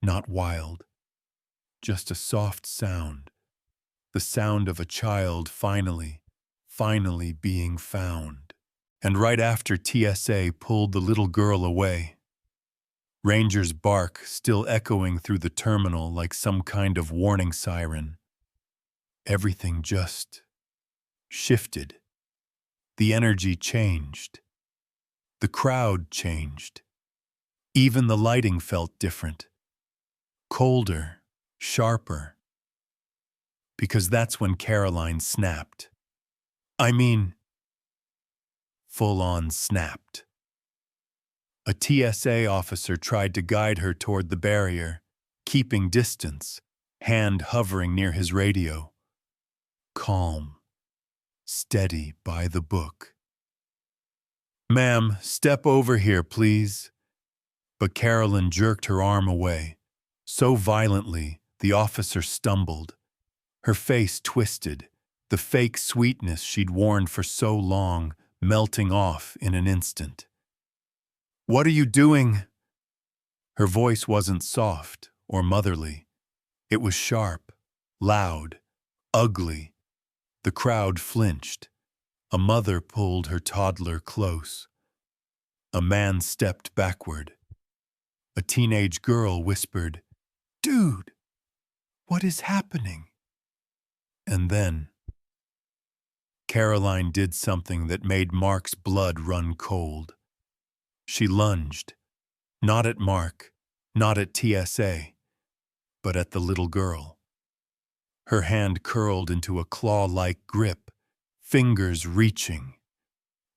not wild, just a soft sound. The sound of a child finally being found. And right after TSA pulled the little girl away, Ranger's bark still echoing through the terminal like some kind of warning siren, everything just shifted. The energy changed. The crowd changed. Even the lighting felt different. Colder, sharper. Because that's when Caroline snapped. I mean, full-on snapped. A TSA officer tried to guide her toward the barrier, keeping distance, hand hovering near his radio. Calm, steady by the book. "Ma'am, step over here, please." But Carolyn jerked her arm away. So violently, the officer stumbled. Her face twisted, the fake sweetness she'd worn for so long melting off in an instant. "What are you doing?" Her voice wasn't soft or motherly. It was sharp, loud, ugly. The crowd flinched. A mother pulled her toddler close. A man stepped backward. A teenage girl whispered, "Dude, what is happening?" And then Caroline did something that made Mark's blood run cold. She lunged, not at Mark, not at TSA, but at the little girl. Her hand curled into a claw-like grip, fingers reaching.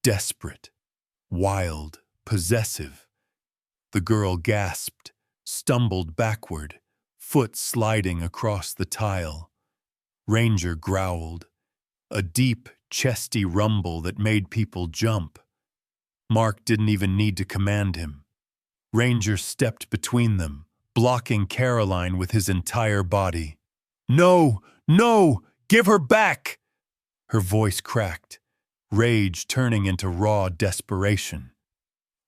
Desperate, wild, possessive. The girl gasped, stumbled backward, foot sliding across the tile. Ranger growled, a deep, chesty rumble that made people jump. Mark didn't even need to command him. Ranger stepped between them, blocking Caroline with his entire body. "No, No! Give her back! Her voice cracked, rage turning into raw desperation.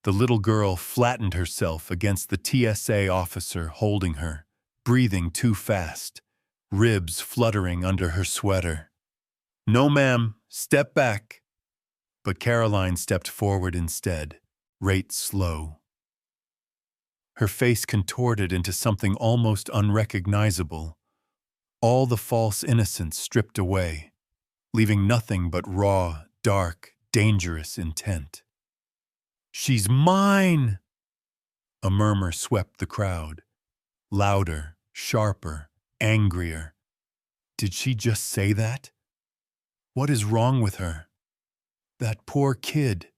The little girl flattened herself against the TSA officer holding her, breathing too fast, ribs fluttering under her sweater. No, ma'am, step back. But Caroline stepped forward instead, rate slow. Her face contorted into something almost unrecognizable, all the false innocence stripped away, leaving nothing but raw, dark, dangerous intent. She's mine! A murmur swept the crowd, louder, sharper, angrier. Did she just say that? What is wrong with her? That poor kid.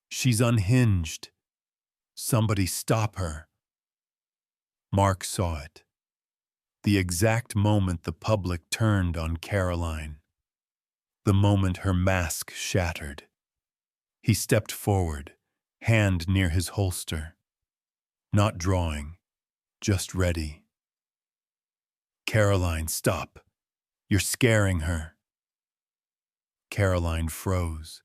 She's unhinged. Somebody stop her. Mark saw it. The exact moment the public turned on Caroline. The moment her mask shattered. He stepped forward, hand near his holster. Not drawing, just ready. Caroline, stop. You're scaring her. Caroline froze.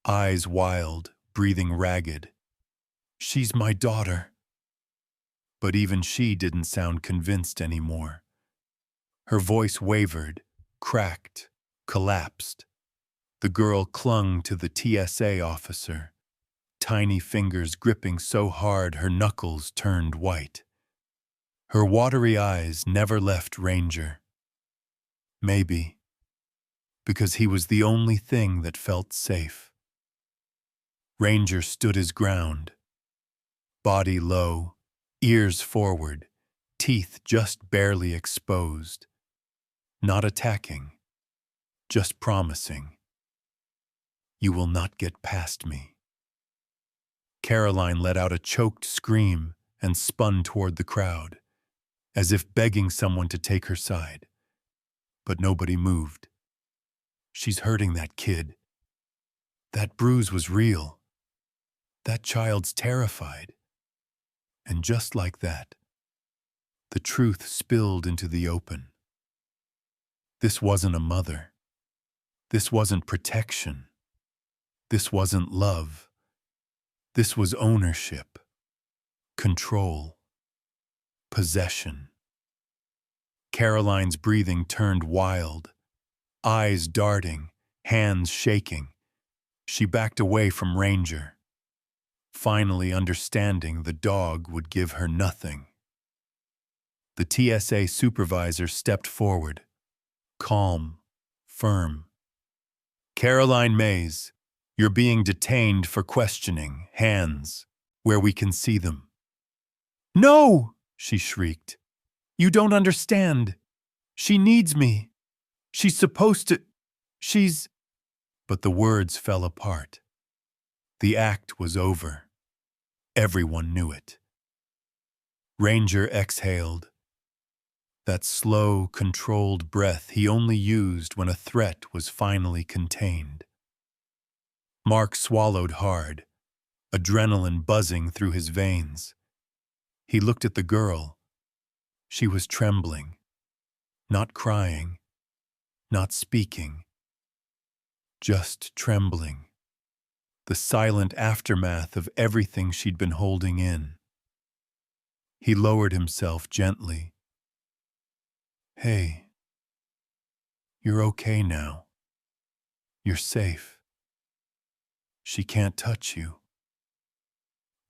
Eyes wild, breathing ragged. She's my daughter. But even she didn't sound convinced anymore. Her voice wavered, cracked, collapsed. The girl clung to the TSA officer, tiny fingers gripping so hard her knuckles turned white. Her watery eyes never left Ranger. Maybe because he was the only thing that felt safe. Ranger stood his ground, body low, ears forward, teeth just barely exposed. Not attacking, just promising. You will not get past me. Caroline let out a choked scream and spun toward the crowd, as if begging someone to take her side. But nobody moved. She's hurting that kid. That bruise was real. That child's terrified. And just like that, the truth spilled into the open. This wasn't a mother. This wasn't protection. This wasn't love. This was ownership, control, possession. Caroline's breathing turned wild, eyes darting, hands shaking. She backed away from Ranger, finally understanding the dog would give her nothing. The TSA supervisor stepped forward, calm, firm. Caroline Mays, you're being detained for questioning, hands, where we can see them. No, she shrieked. You don't understand. She needs me. She's supposed to. She's. But the words fell apart. The act was over. Everyone knew it. Ranger exhaled. That slow, controlled breath he only used when a threat was finally contained. Mark swallowed hard, adrenaline buzzing through his veins. He looked at the girl. She was trembling, not crying, not speaking, just trembling. The silent aftermath of everything she'd been holding in. He lowered himself gently. Hey, you're okay now. You're safe. She can't touch you.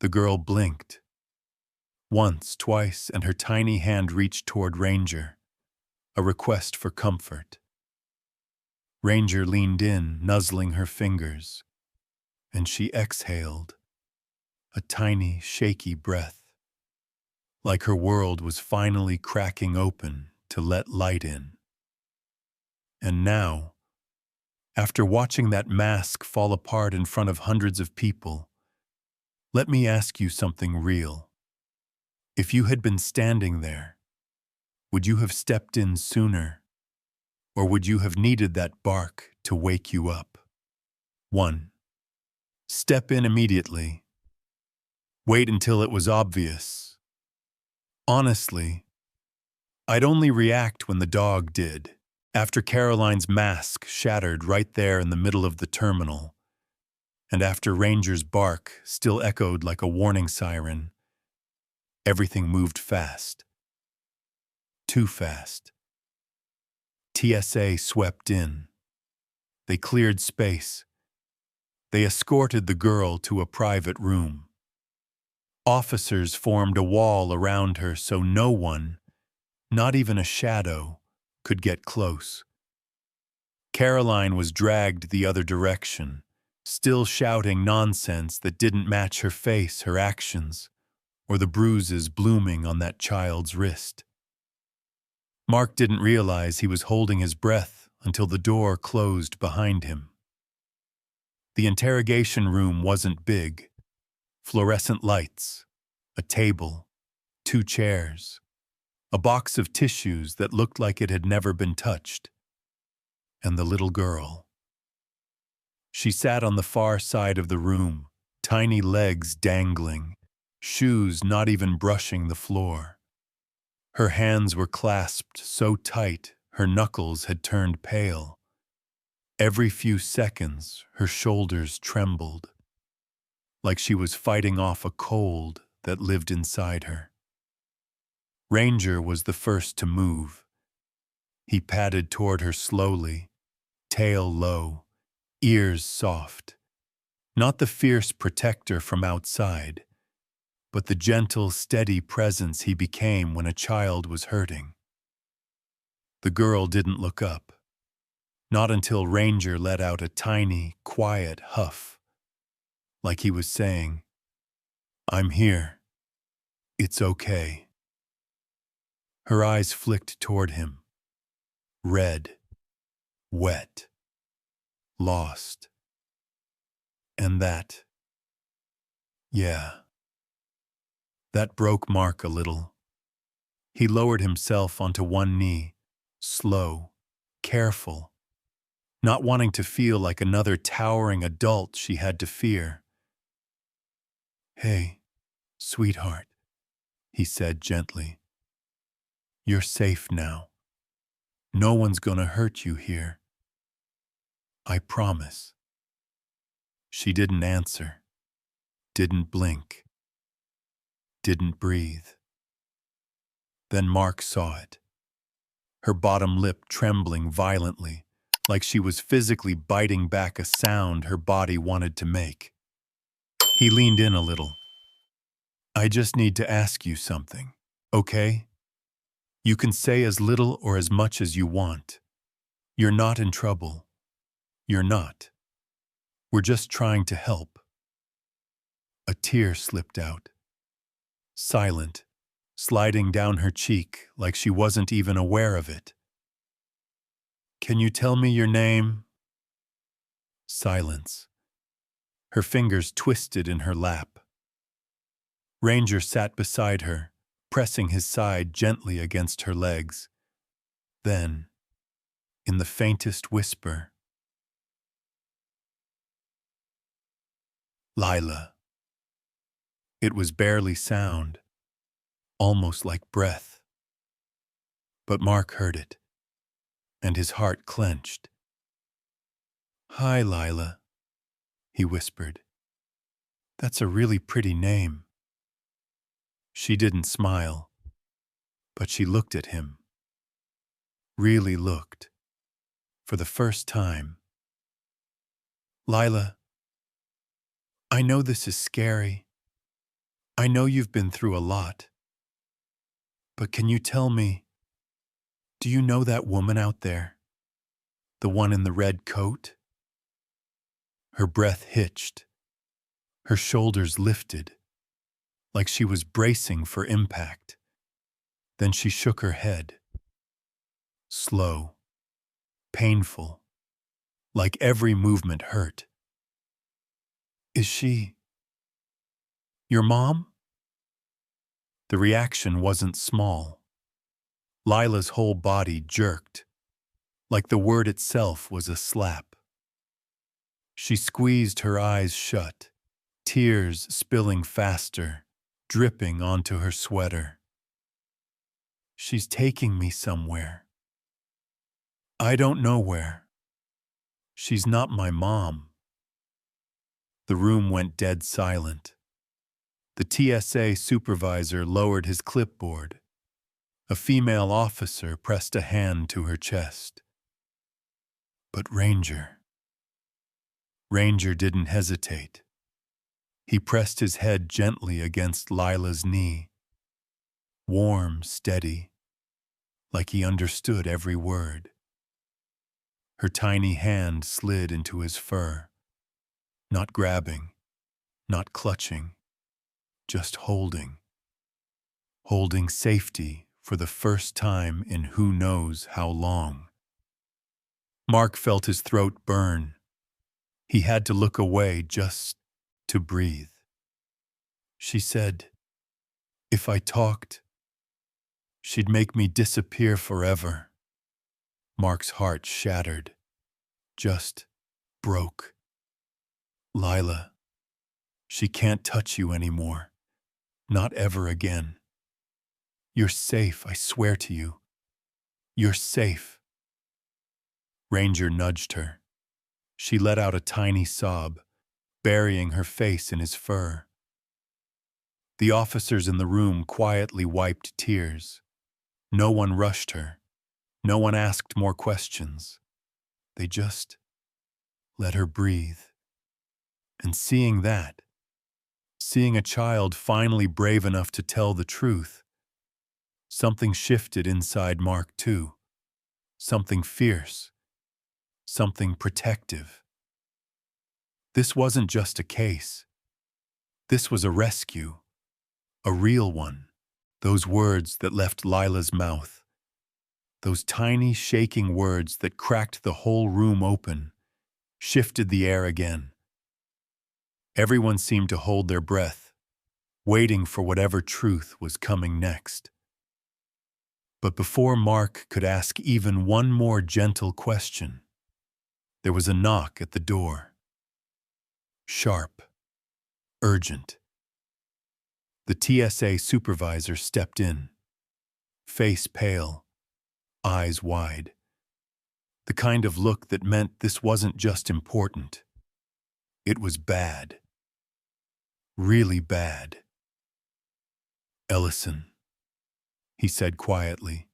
The girl blinked. Once, twice, and her tiny hand reached toward Ranger, a request for comfort. Ranger leaned in, nuzzling her fingers, and she exhaled, a tiny, shaky breath, like her world was finally cracking open to let light in. And now, after watching that mask fall apart in front of hundreds of people, let me ask you something real. If you had been standing there, would you have stepped in sooner? Or would you have needed that bark to wake you up? 1. Step in immediately. Wait until it was obvious. Honestly, I'd only react when the dog did. After Caroline's mask shattered right there in the middle of the terminal, and after Ranger's bark still echoed like a warning siren, everything moved fast. Too fast. TSA swept in. They cleared space. They escorted the girl to a private room. Officers formed a wall around her so no one, not even a shadow, could get close. Caroline was dragged the other direction, still shouting nonsense that didn't match her face, her actions, or the bruises blooming on that child's wrist. Mark didn't realize he was holding his breath until the door closed behind him. The interrogation room wasn't big. Fluorescent lights, a table, 2 chairs, a box of tissues that looked like it had never been touched, and the little girl. She sat on the far side of the room, tiny legs dangling, shoes not even brushing the floor. Her hands were clasped so tight her knuckles had turned pale. Every few seconds, her shoulders trembled, like she was fighting off a cold that lived inside her. Ranger was the first to move. He padded toward her slowly, tail low, ears soft. Not the fierce protector from outside, but the gentle, steady presence he became when a child was hurting. The girl didn't look up, not until Ranger let out a tiny, quiet huff, like he was saying, "I'm here. It's okay." Her eyes flicked toward him, red, wet, lost. And that, yeah, that broke Mark a little. He lowered himself onto one knee, slow, careful, not wanting to feel like another towering adult she had to fear. "Hey, sweetheart," he said gently. "You're safe now. No one's gonna hurt you here. I promise." She didn't answer, didn't blink, didn't breathe. Then Mark saw it. Her bottom lip trembling violently, like she was physically biting back a sound her body wanted to make. He leaned in a little. "I just need to ask you something, okay? You can say as little or as much as you want. You're not in trouble. You're not. We're just trying to help." A tear slipped out. Silent, sliding down her cheek like she wasn't even aware of it. "Can you tell me your name?" Silence. Her fingers twisted in her lap. Ranger sat beside her, pressing his side gently against her legs. Then, in the faintest whisper, "Lila." It was barely sound, almost like breath. But Mark heard it, and his heart clenched. "Hi, Lila," he whispered. "That's a really pretty name." She didn't smile, but she looked at him. Really looked, for the first time. "Lila, I know this is scary. I know you've been through a lot. But can you tell me, do you know that woman out there? The one in the red coat?" Her breath hitched. Her shoulders lifted, like she was bracing for impact. Then she shook her head. Slow, painful, like every movement hurt. "Is she your mom?" The reaction wasn't small. Lila's whole body jerked, like the word itself was a slap. She squeezed her eyes shut, tears spilling faster, dripping onto her sweater. She's taking me somewhere. I don't know where. She's not my mom." The room went dead silent. The TSA supervisor lowered his clipboard. A female officer pressed a hand to her chest. But Ranger didn't hesitate. He pressed his head gently against Lila's knee. Warm, steady, like he understood every word. Her tiny hand slid into his fur, not grabbing, not clutching, just holding. Holding safety for the first time in who knows how long. Mark felt his throat burn. He had to look away just to breathe. She said, "If I talked, she'd make me disappear forever." Mark's heart shattered, just broke. "Lila, she can't touch you anymore. Not ever again. You're safe, I swear to you. You're safe." Ranger nudged her. She let out a tiny sob, burying her face in his fur. The officers in the room quietly wiped tears. No one rushed her. No one asked more questions. They just let her breathe. And seeing a child finally brave enough to tell the truth, something shifted inside Mark too. Something fierce. Something protective. This wasn't just a case. This was a rescue. A real one. Those words that left Lila's mouth. Those tiny, shaking words that cracked the whole room open, shifted the air again. Everyone seemed to hold their breath, waiting for whatever truth was coming next. But before Mark could ask even one more gentle question, there was a knock at the door. Sharp, urgent. The TSA supervisor stepped in, face pale, eyes wide. The kind of look that meant this wasn't just important. It was bad. Really bad. "Ellison," he said quietly,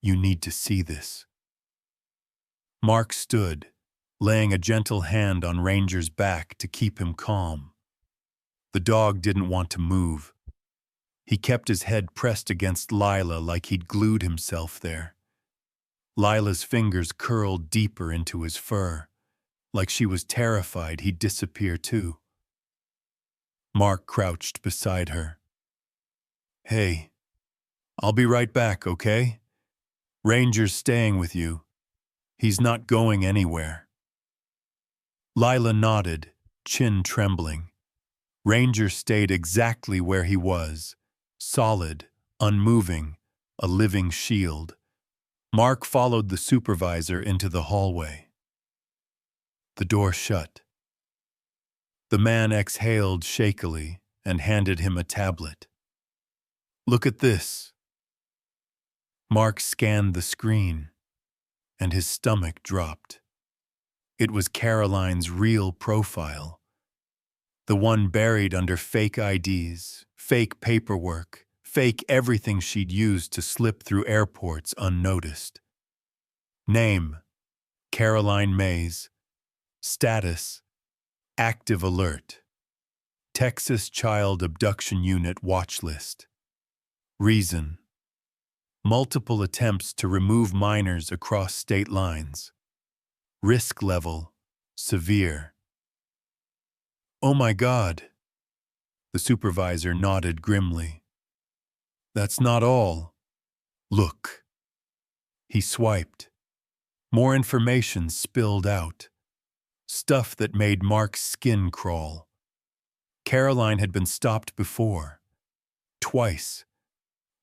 "you need to see this." Mark stood, laying a gentle hand on Ranger's back to keep him calm. The dog didn't want to move. He kept his head pressed against Lila like he'd glued himself there. Lila's fingers curled deeper into his fur, like she was terrified he'd disappear too. Mark crouched beside her. "Hey, I'll be right back, okay? Ranger's staying with you. He's not going anywhere." Lila nodded, chin trembling. Ranger stayed exactly where he was, solid, unmoving, a living shield. Mark followed the supervisor into the hallway. The door shut. The man exhaled shakily and handed him a tablet. "Look at this." Mark scanned the screen, and his stomach dropped. It was Caroline's real profile. The one buried under fake IDs, fake paperwork, fake everything she'd used to slip through airports unnoticed. Name: Caroline Mays. Status: active alert. Texas Child Abduction Unit watch list. Reason: multiple attempts to remove minors across state lines. Risk level: severe. "Oh my God." The supervisor nodded grimly. "That's not all. Look." He swiped. More information spilled out. Stuff that made Mark's skin crawl. Caroline had been stopped before. Twice.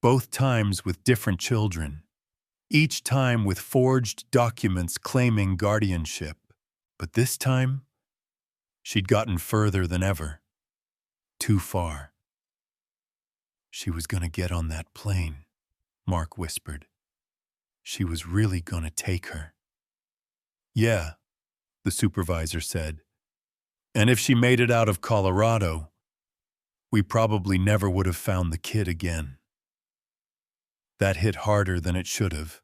Both times with different children. Each time with forged documents claiming guardianship. But this time, she'd gotten further than ever. Too far. She was going to get on that plane. Mark whispered. She was really gonna take her. Yeah, the supervisor said. And if she made it out of Colorado, we probably never would have found the kid again. That hit harder than it should have.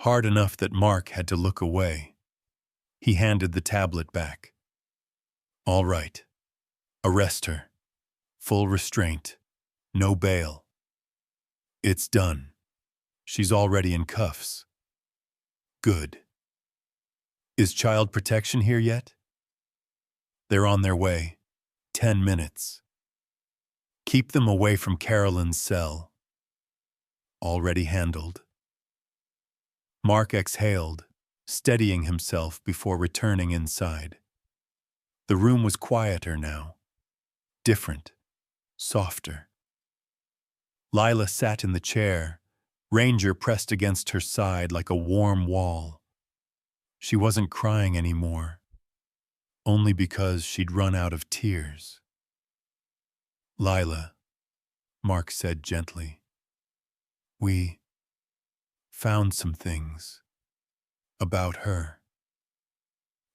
Hard enough that Mark had to look away. He handed the tablet back. All right. Arrest her. Full restraint. No bail. It's done. She's already in cuffs. Good. Is child protection here yet? They're on their way. 10 minutes. Keep them away from Carolyn's cell. Already handled. Mark exhaled, steadying himself before returning inside. The room was quieter now. Different. Softer. Lila sat in the chair, Ranger pressed against her side like a warm wall. She wasn't crying anymore, only because she'd run out of tears. Lila, Mark said gently, we found some things about her,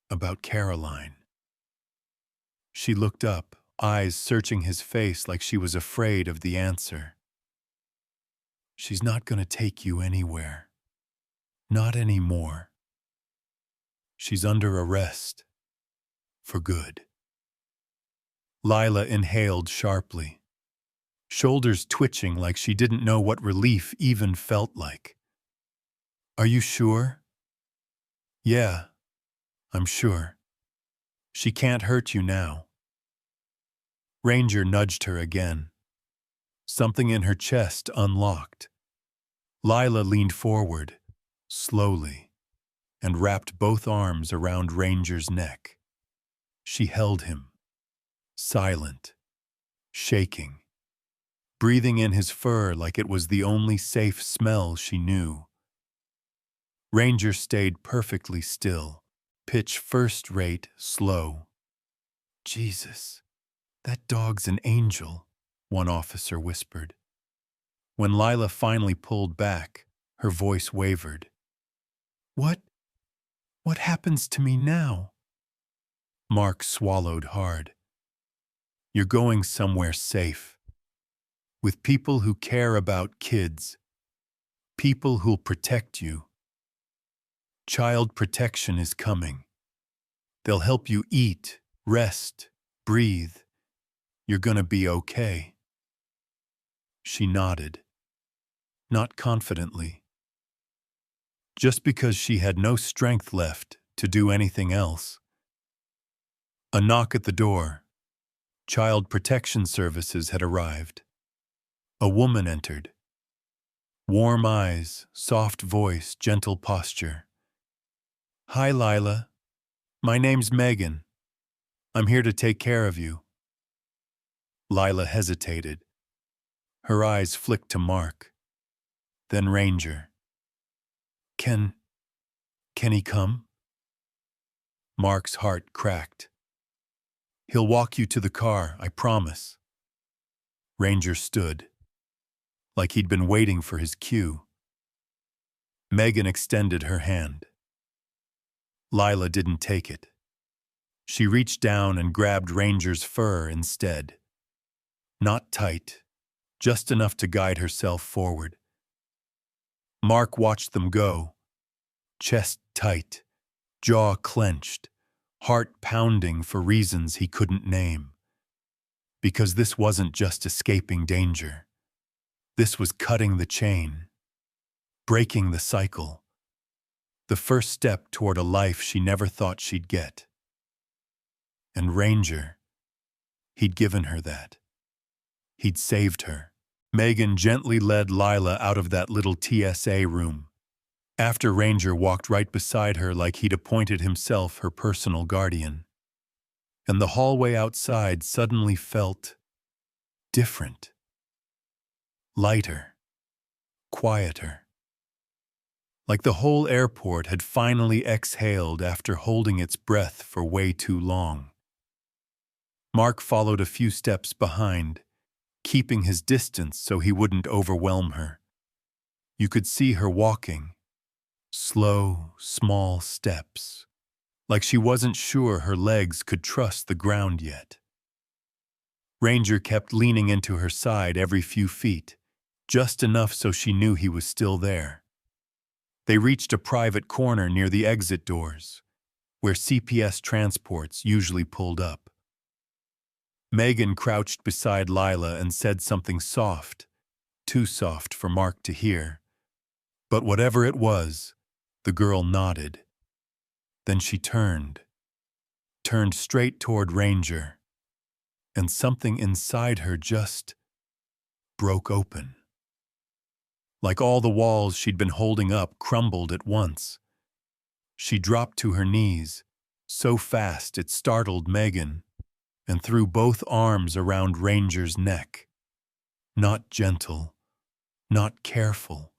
about Caroline. She looked up, eyes searching his face like she was afraid of the answer. She's not going to take you anywhere. Not anymore. She's under arrest. For good. Lila inhaled sharply, shoulders twitching like she didn't know what relief even felt like. Are you sure? Yeah, I'm sure. She can't hurt you now. Ranger nudged her again. Something in her chest unlocked. Lila leaned forward, slowly, and wrapped both arms around Ranger's neck. She held him, silent, shaking, breathing in his fur like it was the only safe smell she knew. Ranger stayed perfectly still, pitch first-rate, slow. Jesus, that dog's an angel, one officer whispered. When Lila finally pulled back, her voice wavered. What happens to me now? Mark swallowed hard. You're going somewhere safe. With people who care about kids. People who'll protect you. Child protection is coming. They'll help you eat, rest, breathe. You're gonna be okay. She nodded. Not confidently. Just because she had no strength left to do anything else. A knock at the door. Child Protection Services had arrived. A woman entered. Warm eyes, soft voice, gentle posture. Hi, Lila. My name's Megan. I'm here to take care of you. Lila hesitated. Her eyes flicked to Mark. Then Ranger. Can he come? Mark's heart cracked. He'll walk you to the car, I promise. Ranger stood, like he'd been waiting for his cue. Megan extended her hand. Lila didn't take it. She reached down and grabbed Ranger's fur instead. Not tight, just enough to guide herself forward. Mark watched them go, chest tight, jaw clenched, heart pounding for reasons he couldn't name. Because this wasn't just escaping danger. This was cutting the chain, breaking the cycle, the first step toward a life she never thought she'd get. And Ranger, he'd given her that. He'd saved her. Megan gently led Lila out of that little TSA room. After Ranger walked right beside her like he'd appointed himself her personal guardian. And the hallway outside suddenly felt different. Lighter. Quieter. Like the whole airport had finally exhaled after holding its breath for way too long. Mark followed a few steps behind, keeping his distance so he wouldn't overwhelm her. You could see her walking, slow, small steps, like she wasn't sure her legs could trust the ground yet. Ranger kept leaning into her side every few feet, just enough so she knew he was still there. They reached a private corner near the exit doors, where CPS transports usually pulled up. Megan crouched beside Lila and said something soft, too soft for Mark to hear. But whatever it was, the girl nodded. Then she turned straight toward Ranger, and something inside her just broke open. Like all the walls she'd been holding up crumbled at once. She dropped to her knees, so fast it startled Megan, and threw both arms around Ranger's neck. Not gentle, not careful.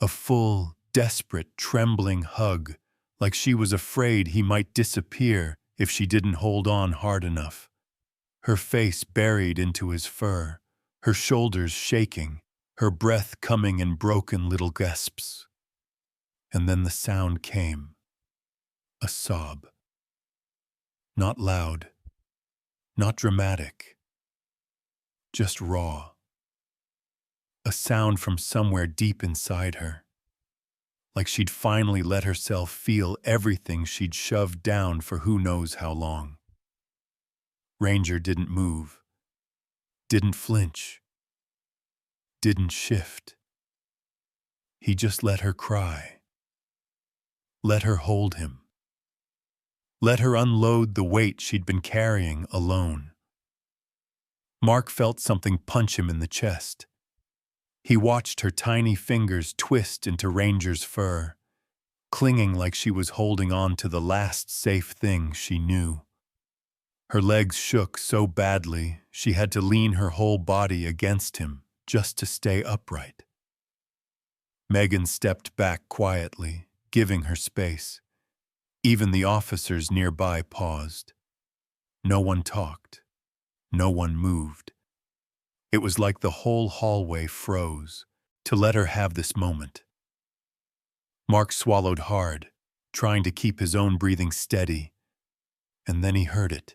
A full, desperate, trembling hug, like she was afraid he might disappear if she didn't hold on hard enough. Her face buried into his fur, her shoulders shaking, her breath coming in broken little gasps. And then the sound came. A sob. Not loud, not dramatic, just raw. A sound from somewhere deep inside her, like she'd finally let herself feel everything she'd shoved down for who knows how long. Ranger didn't move, didn't flinch, didn't shift. He just let her cry. Let her hold him. Let her unload the weight she'd been carrying alone. Mark felt something punch him in the chest. He watched her tiny fingers twist into Ranger's fur, clinging like she was holding on to the last safe thing she knew. Her legs shook so badly she had to lean her whole body against him just to stay upright. Megan stepped back quietly, giving her space. Even the officers nearby paused. No one talked. No one moved. It was like the whole hallway froze to let her have this moment. Mark swallowed hard, trying to keep his own breathing steady, and then he heard it.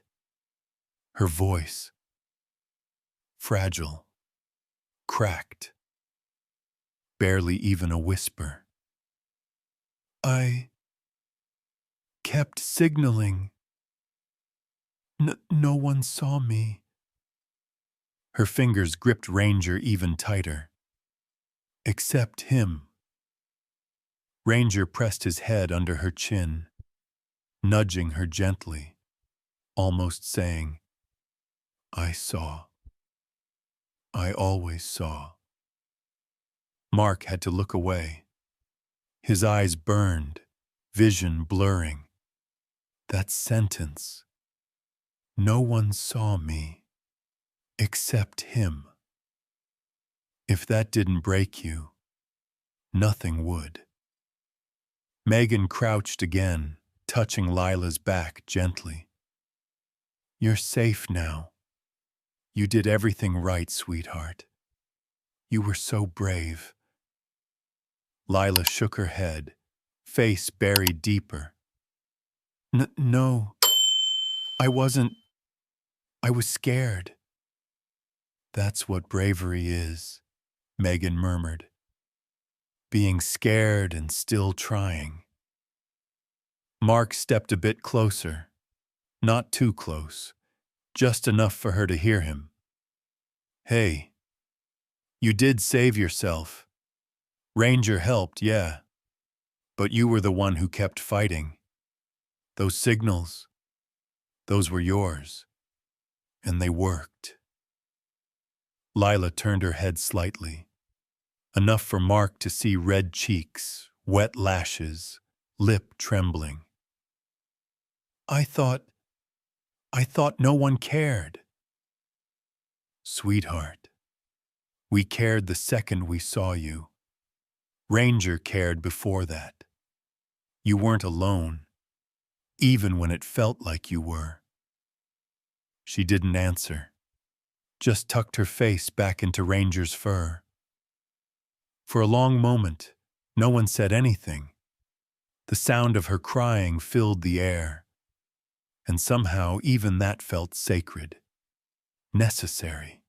Her voice. Fragile. Cracked. Barely even a whisper. I kept signaling. No one saw me. Her fingers gripped Ranger even tighter. Except him. Ranger pressed his head under her chin, nudging her gently, almost saying, I saw. I always saw. Mark had to look away. His eyes burned, vision blurring. That sentence. No one saw me. Except him. If that didn't break you, nothing would. Megan crouched again, touching Lila's back gently. You're safe now. You did everything right, sweetheart. You were so brave. Lila shook her head, face buried deeper. No, I wasn't. I was scared. That's what bravery is, Megan murmured. Being scared and still trying. Mark stepped a bit closer, not too close, just enough for her to hear him. Hey, you did save yourself. Ranger helped, yeah, but you were the one who kept fighting. Those signals, those were yours, and they worked. Lila turned her head slightly, enough for Mark to see red cheeks, wet lashes, lip trembling. I thought no one cared. Sweetheart, we cared the second we saw you. Ranger cared before that. You weren't alone, even when it felt like you were. She didn't answer, just tucked her face back into Ranger's fur. For a long moment, no one said anything. The sound of her crying filled the air, and somehow even that felt sacred, necessary.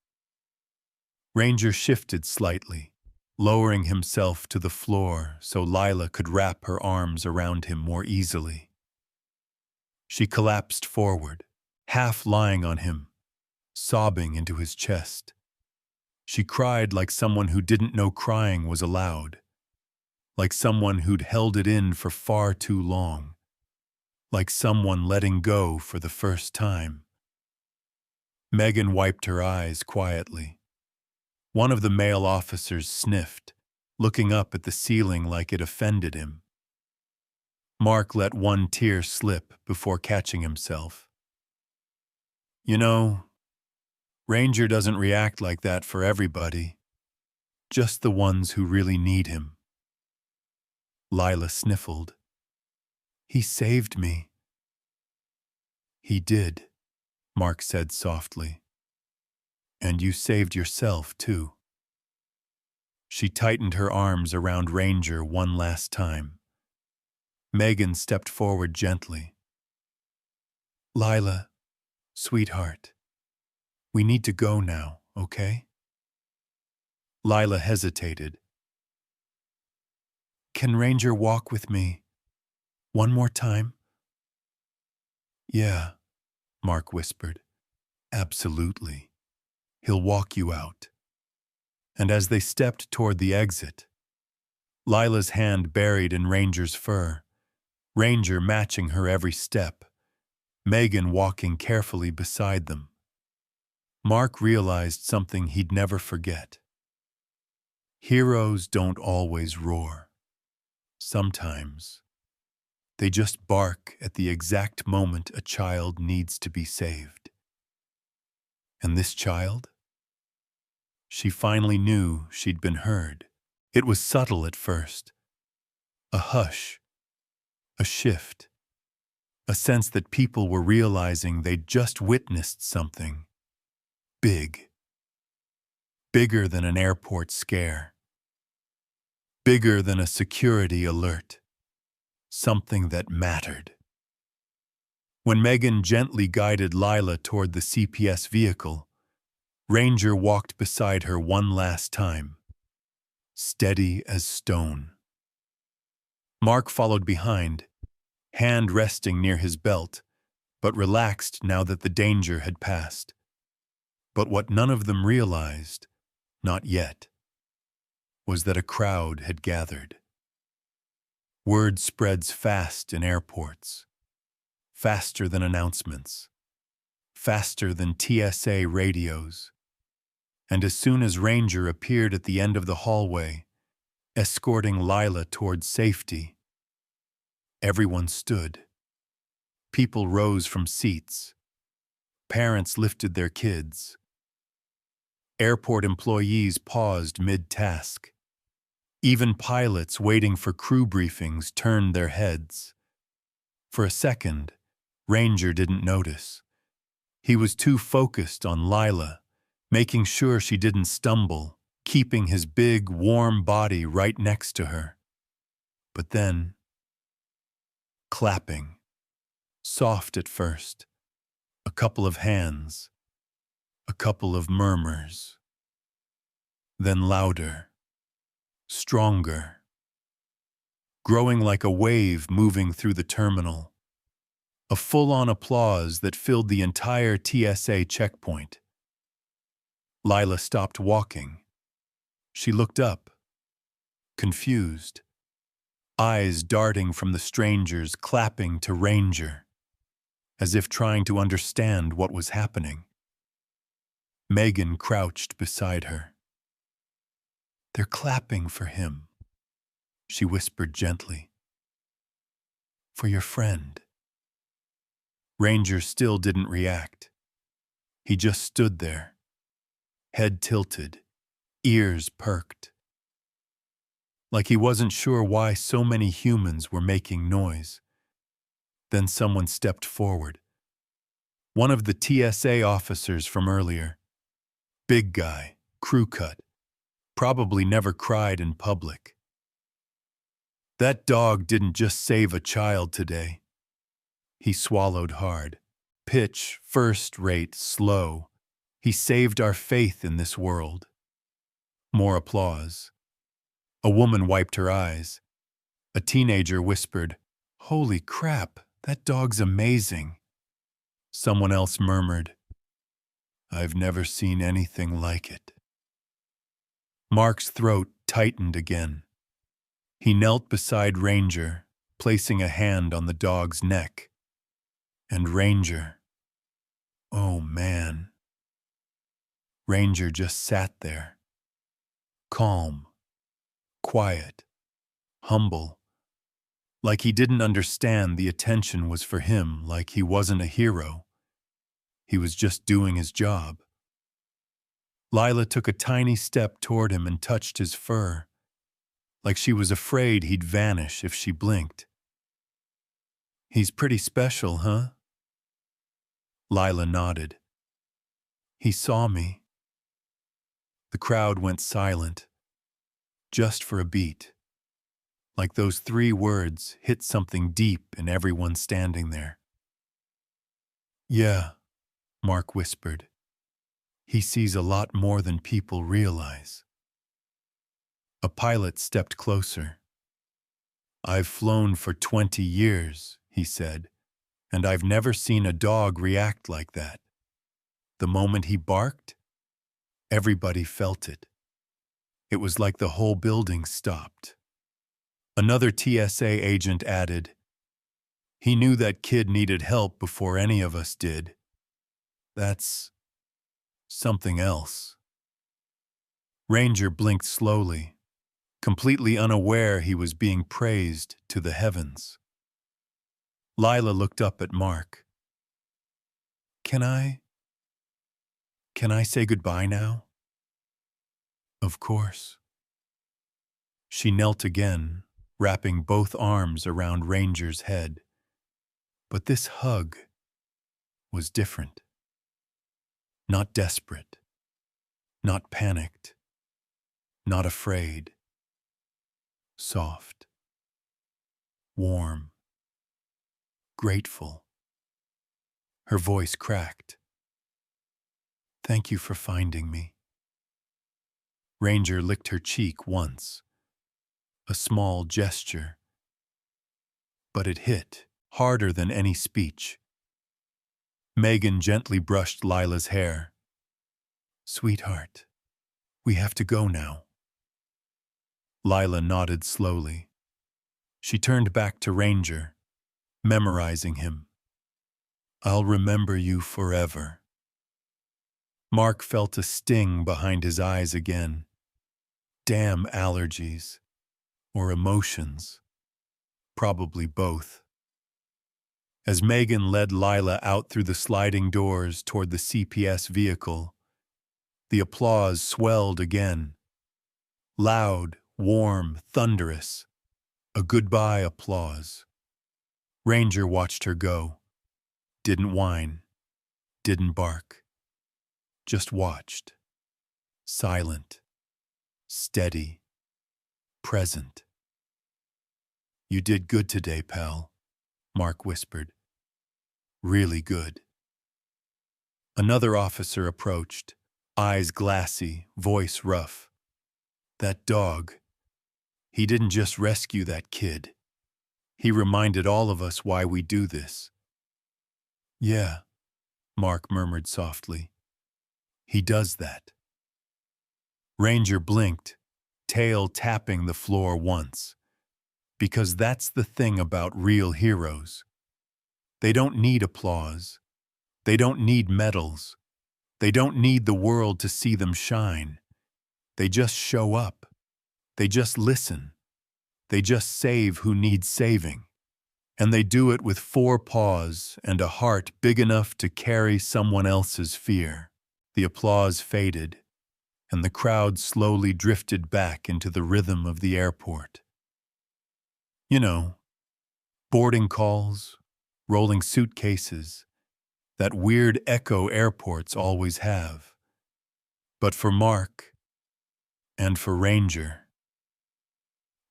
Ranger shifted slightly, lowering himself to the floor so Lila could wrap her arms around him more easily. She collapsed forward, half lying on him, sobbing into his chest. She cried like someone who didn't know crying was allowed, like someone who'd held it in for far too long, like someone letting go for the first time. Megan wiped her eyes quietly. One of the male officers sniffed, looking up at the ceiling like it offended him. Mark let one tear slip before catching himself. You know, Ranger doesn't react like that for everybody, just the ones who really need him. Lila sniffled. He saved me. He did, Mark said softly. And you saved yourself, too. She tightened her arms around Ranger one last time. Megan stepped forward gently. Lila, sweetheart, we need to go now, okay? Lila hesitated. Can Ranger walk with me one more time? Yeah, Mark whispered. Absolutely. He'll walk you out. And as they stepped toward the exit, Lila's hand buried in Ranger's fur, Ranger matching her every step, Megan walking carefully beside them. Mark realized something he'd never forget. Heroes don't always roar. Sometimes they just bark at the exact moment a child needs to be saved. And this child? She finally knew she'd been heard. It was subtle at first. A hush, a shift, a sense that people were realizing they'd just witnessed something big. Bigger than an airport scare. Bigger than a security alert. Something that mattered. When Megan gently guided Lila toward the CPS vehicle, Ranger walked beside her one last time, steady as stone. Mark followed behind, hand resting near his belt, but relaxed now that the danger had passed. But what none of them realized, not yet, was that a crowd had gathered. Word spreads fast in airports, faster than announcements, faster than TSA radios. And as soon as Ranger appeared at the end of the hallway, escorting Lila towards safety, everyone stood. People rose from seats. Parents lifted their kids. Airport employees paused mid-task. Even pilots waiting for crew briefings turned their heads. For a second, Ranger didn't notice. He was too focused on Lila, making sure she didn't stumble, keeping his big, warm body right next to her. But then, clapping, soft at first, a couple of hands, a couple of murmurs. Then louder, stronger, growing like a wave moving through the terminal. A full-on applause that filled the entire TSA checkpoint. Lila stopped walking. She looked up, confused, eyes darting from the strangers clapping to Ranger, as if trying to understand what was happening. Megan crouched beside her. They're clapping for him, she whispered gently. For your friend. Ranger still didn't react. He just stood there, head tilted, ears perked. Like he wasn't sure why so many humans were making noise. Then someone stepped forward. One of the TSA officers from earlier. Big guy, crew cut, Probably never cried in public. That dog didn't just save a child today. He swallowed hard. Pitch, first rate, slow. He saved our faith in this world. More applause. A woman wiped her eyes. A teenager whispered, "Holy crap, that dog's amazing." Someone else murmured, "I've never seen anything like it." Mark's throat tightened again. He knelt beside Ranger, placing a hand on the dog's neck. And Ranger, oh man. Ranger just sat there, calm, quiet, humble, like he didn't understand the attention was for him, like he wasn't a hero. He was just doing his job. Lila took a tiny step toward him and touched his fur, like she was afraid he'd vanish if she blinked. "He's pretty special, huh?" Lila nodded. "He saw me." The crowd went silent, just for a beat, like those 3 words hit something deep in everyone standing there. "Yeah," Mark whispered. "He sees a lot more than people realize." A pilot stepped closer. "I've flown for 20 years, he said, "and I've never seen a dog react like that. The moment he barked, everybody felt it. It was like the whole building stopped." Another TSA agent added, "He knew that kid needed help before any of us did. That's something else." Ranger blinked slowly, completely unaware he was being praised to the heavens. Lila looked up at Mark. Can I say goodbye now?" "Of course." She knelt again, wrapping both arms around Ranger's head. But this hug was different. Not desperate, not panicked, not afraid. Soft, warm, grateful. Her voice cracked. "Thank you for finding me." Ranger licked her cheek once. A small gesture. But it hit harder than any speech. Megan gently brushed Lila's hair. "Sweetheart, we have to go now." Lila nodded slowly. She turned back to Ranger, memorizing him. "I'll remember you forever." Mark felt a sting behind his eyes again. Damn allergies. Or emotions. Probably both. As Megan led Lila out through the sliding doors toward the CPS vehicle, the applause swelled again. Loud, warm, thunderous. A goodbye applause. Ranger watched her go. Didn't whine. Didn't bark. Just watched. Silent. Steady. Present. "You did good today, pal," Mark whispered. "Really good." Another officer approached, eyes glassy, voice rough. "That dog, he didn't just rescue that kid. He reminded all of us why we do this." "Yeah," Mark murmured softly. "He does that." Ranger blinked, tail tapping the floor once. Because that's the thing about real heroes. They don't need applause. They don't need medals. They don't need the world to see them shine. They just show up. They just listen. They just save who needs saving. And they do it with 4 paws and a heart big enough to carry someone else's fear. The applause faded, and the crowd slowly drifted back into the rhythm of the airport. You know, boarding calls, rolling suitcases, that weird echo airports always have. But for Mark, And for Ranger,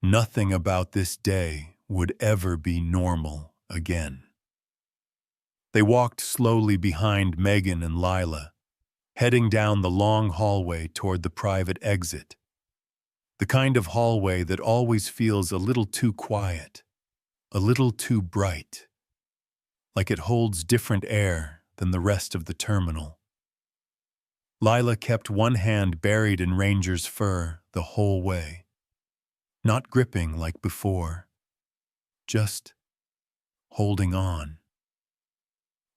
nothing about this day would ever be normal again. They walked slowly behind Megan and Lila, heading down the long hallway toward the private exit. The kind of hallway that always feels a little too quiet, a little too bright, like it holds different air than the rest of the terminal. Lila kept one hand buried in Ranger's fur the whole way, not gripping like before, just holding on,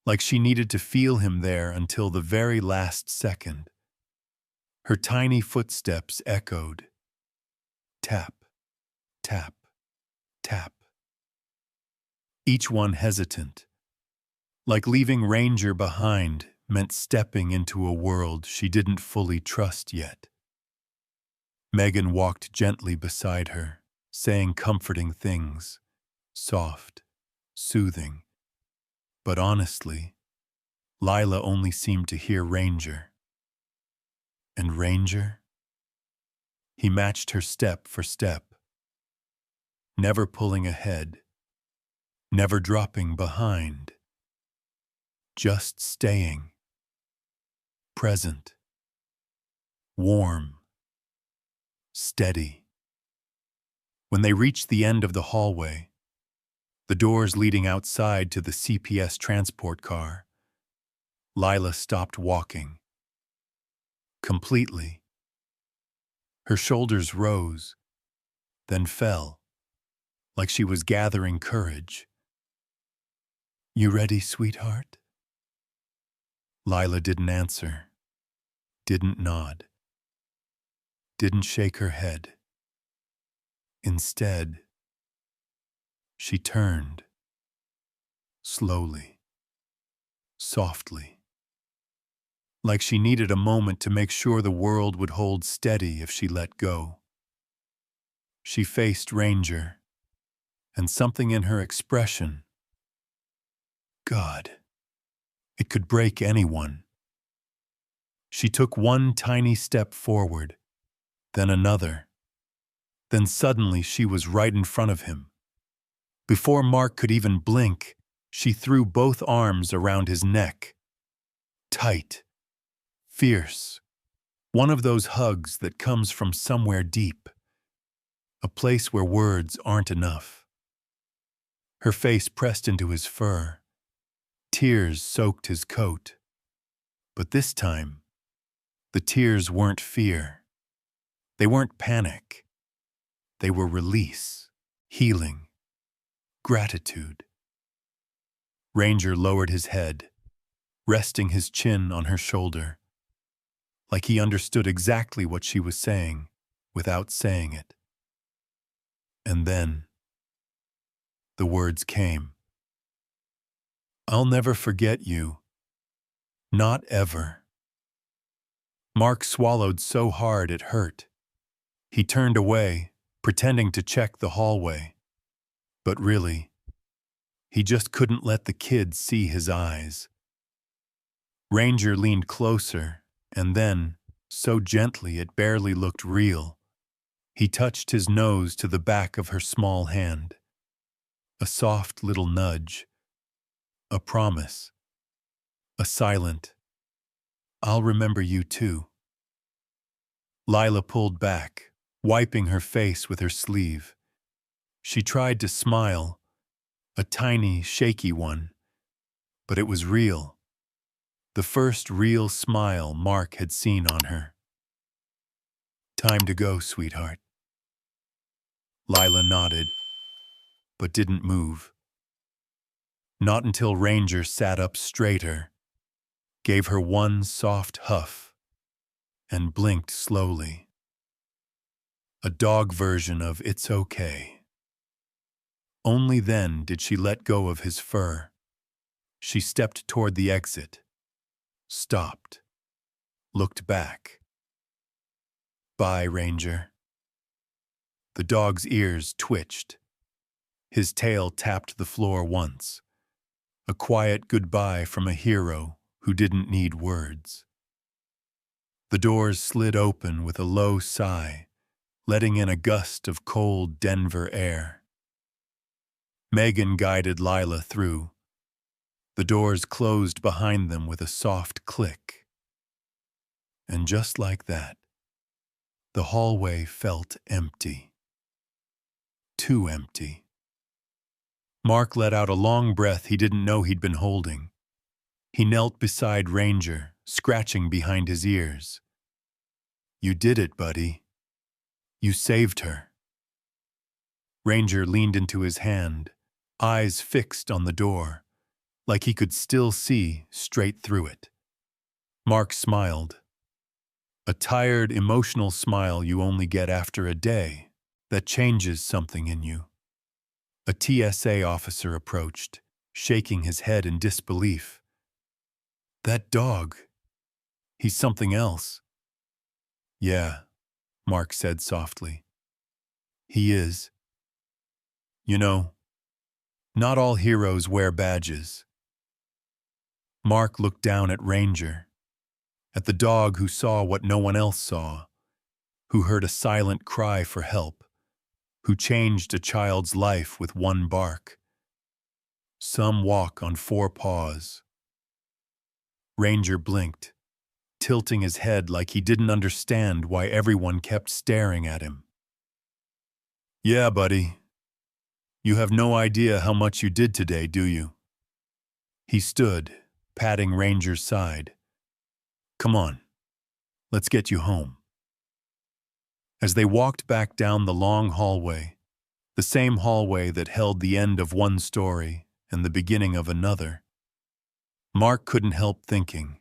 like she needed to feel him there until the very last second. Her tiny footsteps echoed, tap, tap, tap, each one hesitant, like leaving Ranger behind meant stepping into a world she didn't fully trust yet. Megan walked gently beside her, saying comforting things, soft, soothing. But honestly, Lila only seemed to hear Ranger. And Ranger? He matched her step for step, never pulling ahead, never dropping behind, just staying, present, warm, steady. When they reached the end of the hallway, the doors leading outside to the CPS transport car, Lila stopped walking. Completely. Her shoulders rose, then fell, like she was gathering courage. "You ready, sweetheart?" Lila didn't answer, didn't nod, didn't shake her head. Instead, she turned, slowly, softly, like she needed a moment to make sure the world would hold steady if she let go. She faced Ranger, and something in her expression, God, it could break anyone. She took one tiny step forward, then another. Then suddenly she was right in front of him. Before Mark could even blink, she threw both arms around his neck. Tight, fierce, one of those hugs that comes from somewhere deep, a place where words aren't enough. Her face pressed into his fur. Tears soaked his coat. But this time, the tears weren't fear. They weren't panic. They were release, healing, gratitude. Ranger lowered his head, resting his chin on her shoulder, like he understood exactly what she was saying without saying it. And then, the words came. "I'll never forget you. Not ever." Mark swallowed so hard it hurt. He turned away, pretending to check the hallway. But really, he just couldn't let the kid see his eyes. Ranger leaned closer, and then, so gently it barely looked real, he touched his nose to the back of her small hand. A soft little nudge. A promise. A silent, "I'll remember you too." Lila pulled back, wiping her face with her sleeve. She tried to smile, a tiny, shaky one, but it was real. The first real smile Mark had seen on her. "Time to go, sweetheart." Lila nodded, but didn't move. Not until Ranger sat up straighter, gave her one soft huff, and blinked slowly. A dog version of "it's okay." Only then did she let go of his fur. She stepped toward the exit, stopped, looked back. "Bye, Ranger." The dog's ears twitched. His tail tapped the floor once. A quiet goodbye from a hero who didn't need words. The doors slid open with a low sigh, letting in a gust of cold Denver air. Megan guided Lila through. The doors closed behind them with a soft click. And just like that, the hallway felt empty. Too empty. Mark let out a long breath he didn't know he'd been holding. He knelt beside Ranger, scratching behind his ears. "You did it, buddy. You saved her." Ranger leaned into his hand, eyes fixed on the door, like he could still see straight through it. Mark smiled. A tired, emotional smile you only get after a day that changes something in you. A TSA officer approached, shaking his head in disbelief. "That dog, he's something else." "Yeah," Mark said softly. "He is. You know, not all heroes wear badges." Mark looked down at Ranger, at the dog who saw what no one else saw, who heard a silent cry for help, who changed a child's life with one bark. Some walk on 4 paws. Ranger blinked, tilting his head like he didn't understand why everyone kept staring at him. "Yeah, buddy. You have no idea how much you did today, do you?" He stood, patting Ranger's side. "Come on, let's get you home." As they walked back down the long hallway, the same hallway that held the end of one story and the beginning of another, Mark couldn't help thinking,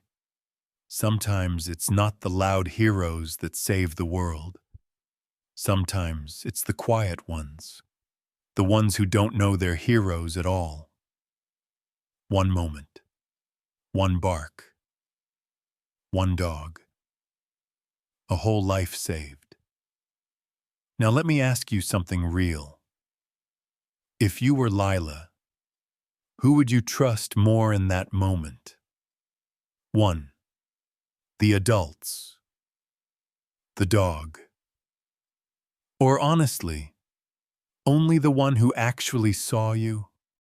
sometimes it's not the loud heroes that save the world. Sometimes it's the quiet ones, the ones who don't know they're heroes at all. One moment, one bark, one dog, a whole life saved. Now let me ask you something real. If you were Lila, who would you trust more in that moment? 1. The adults. The dog. Or honestly, only the one who actually saw you?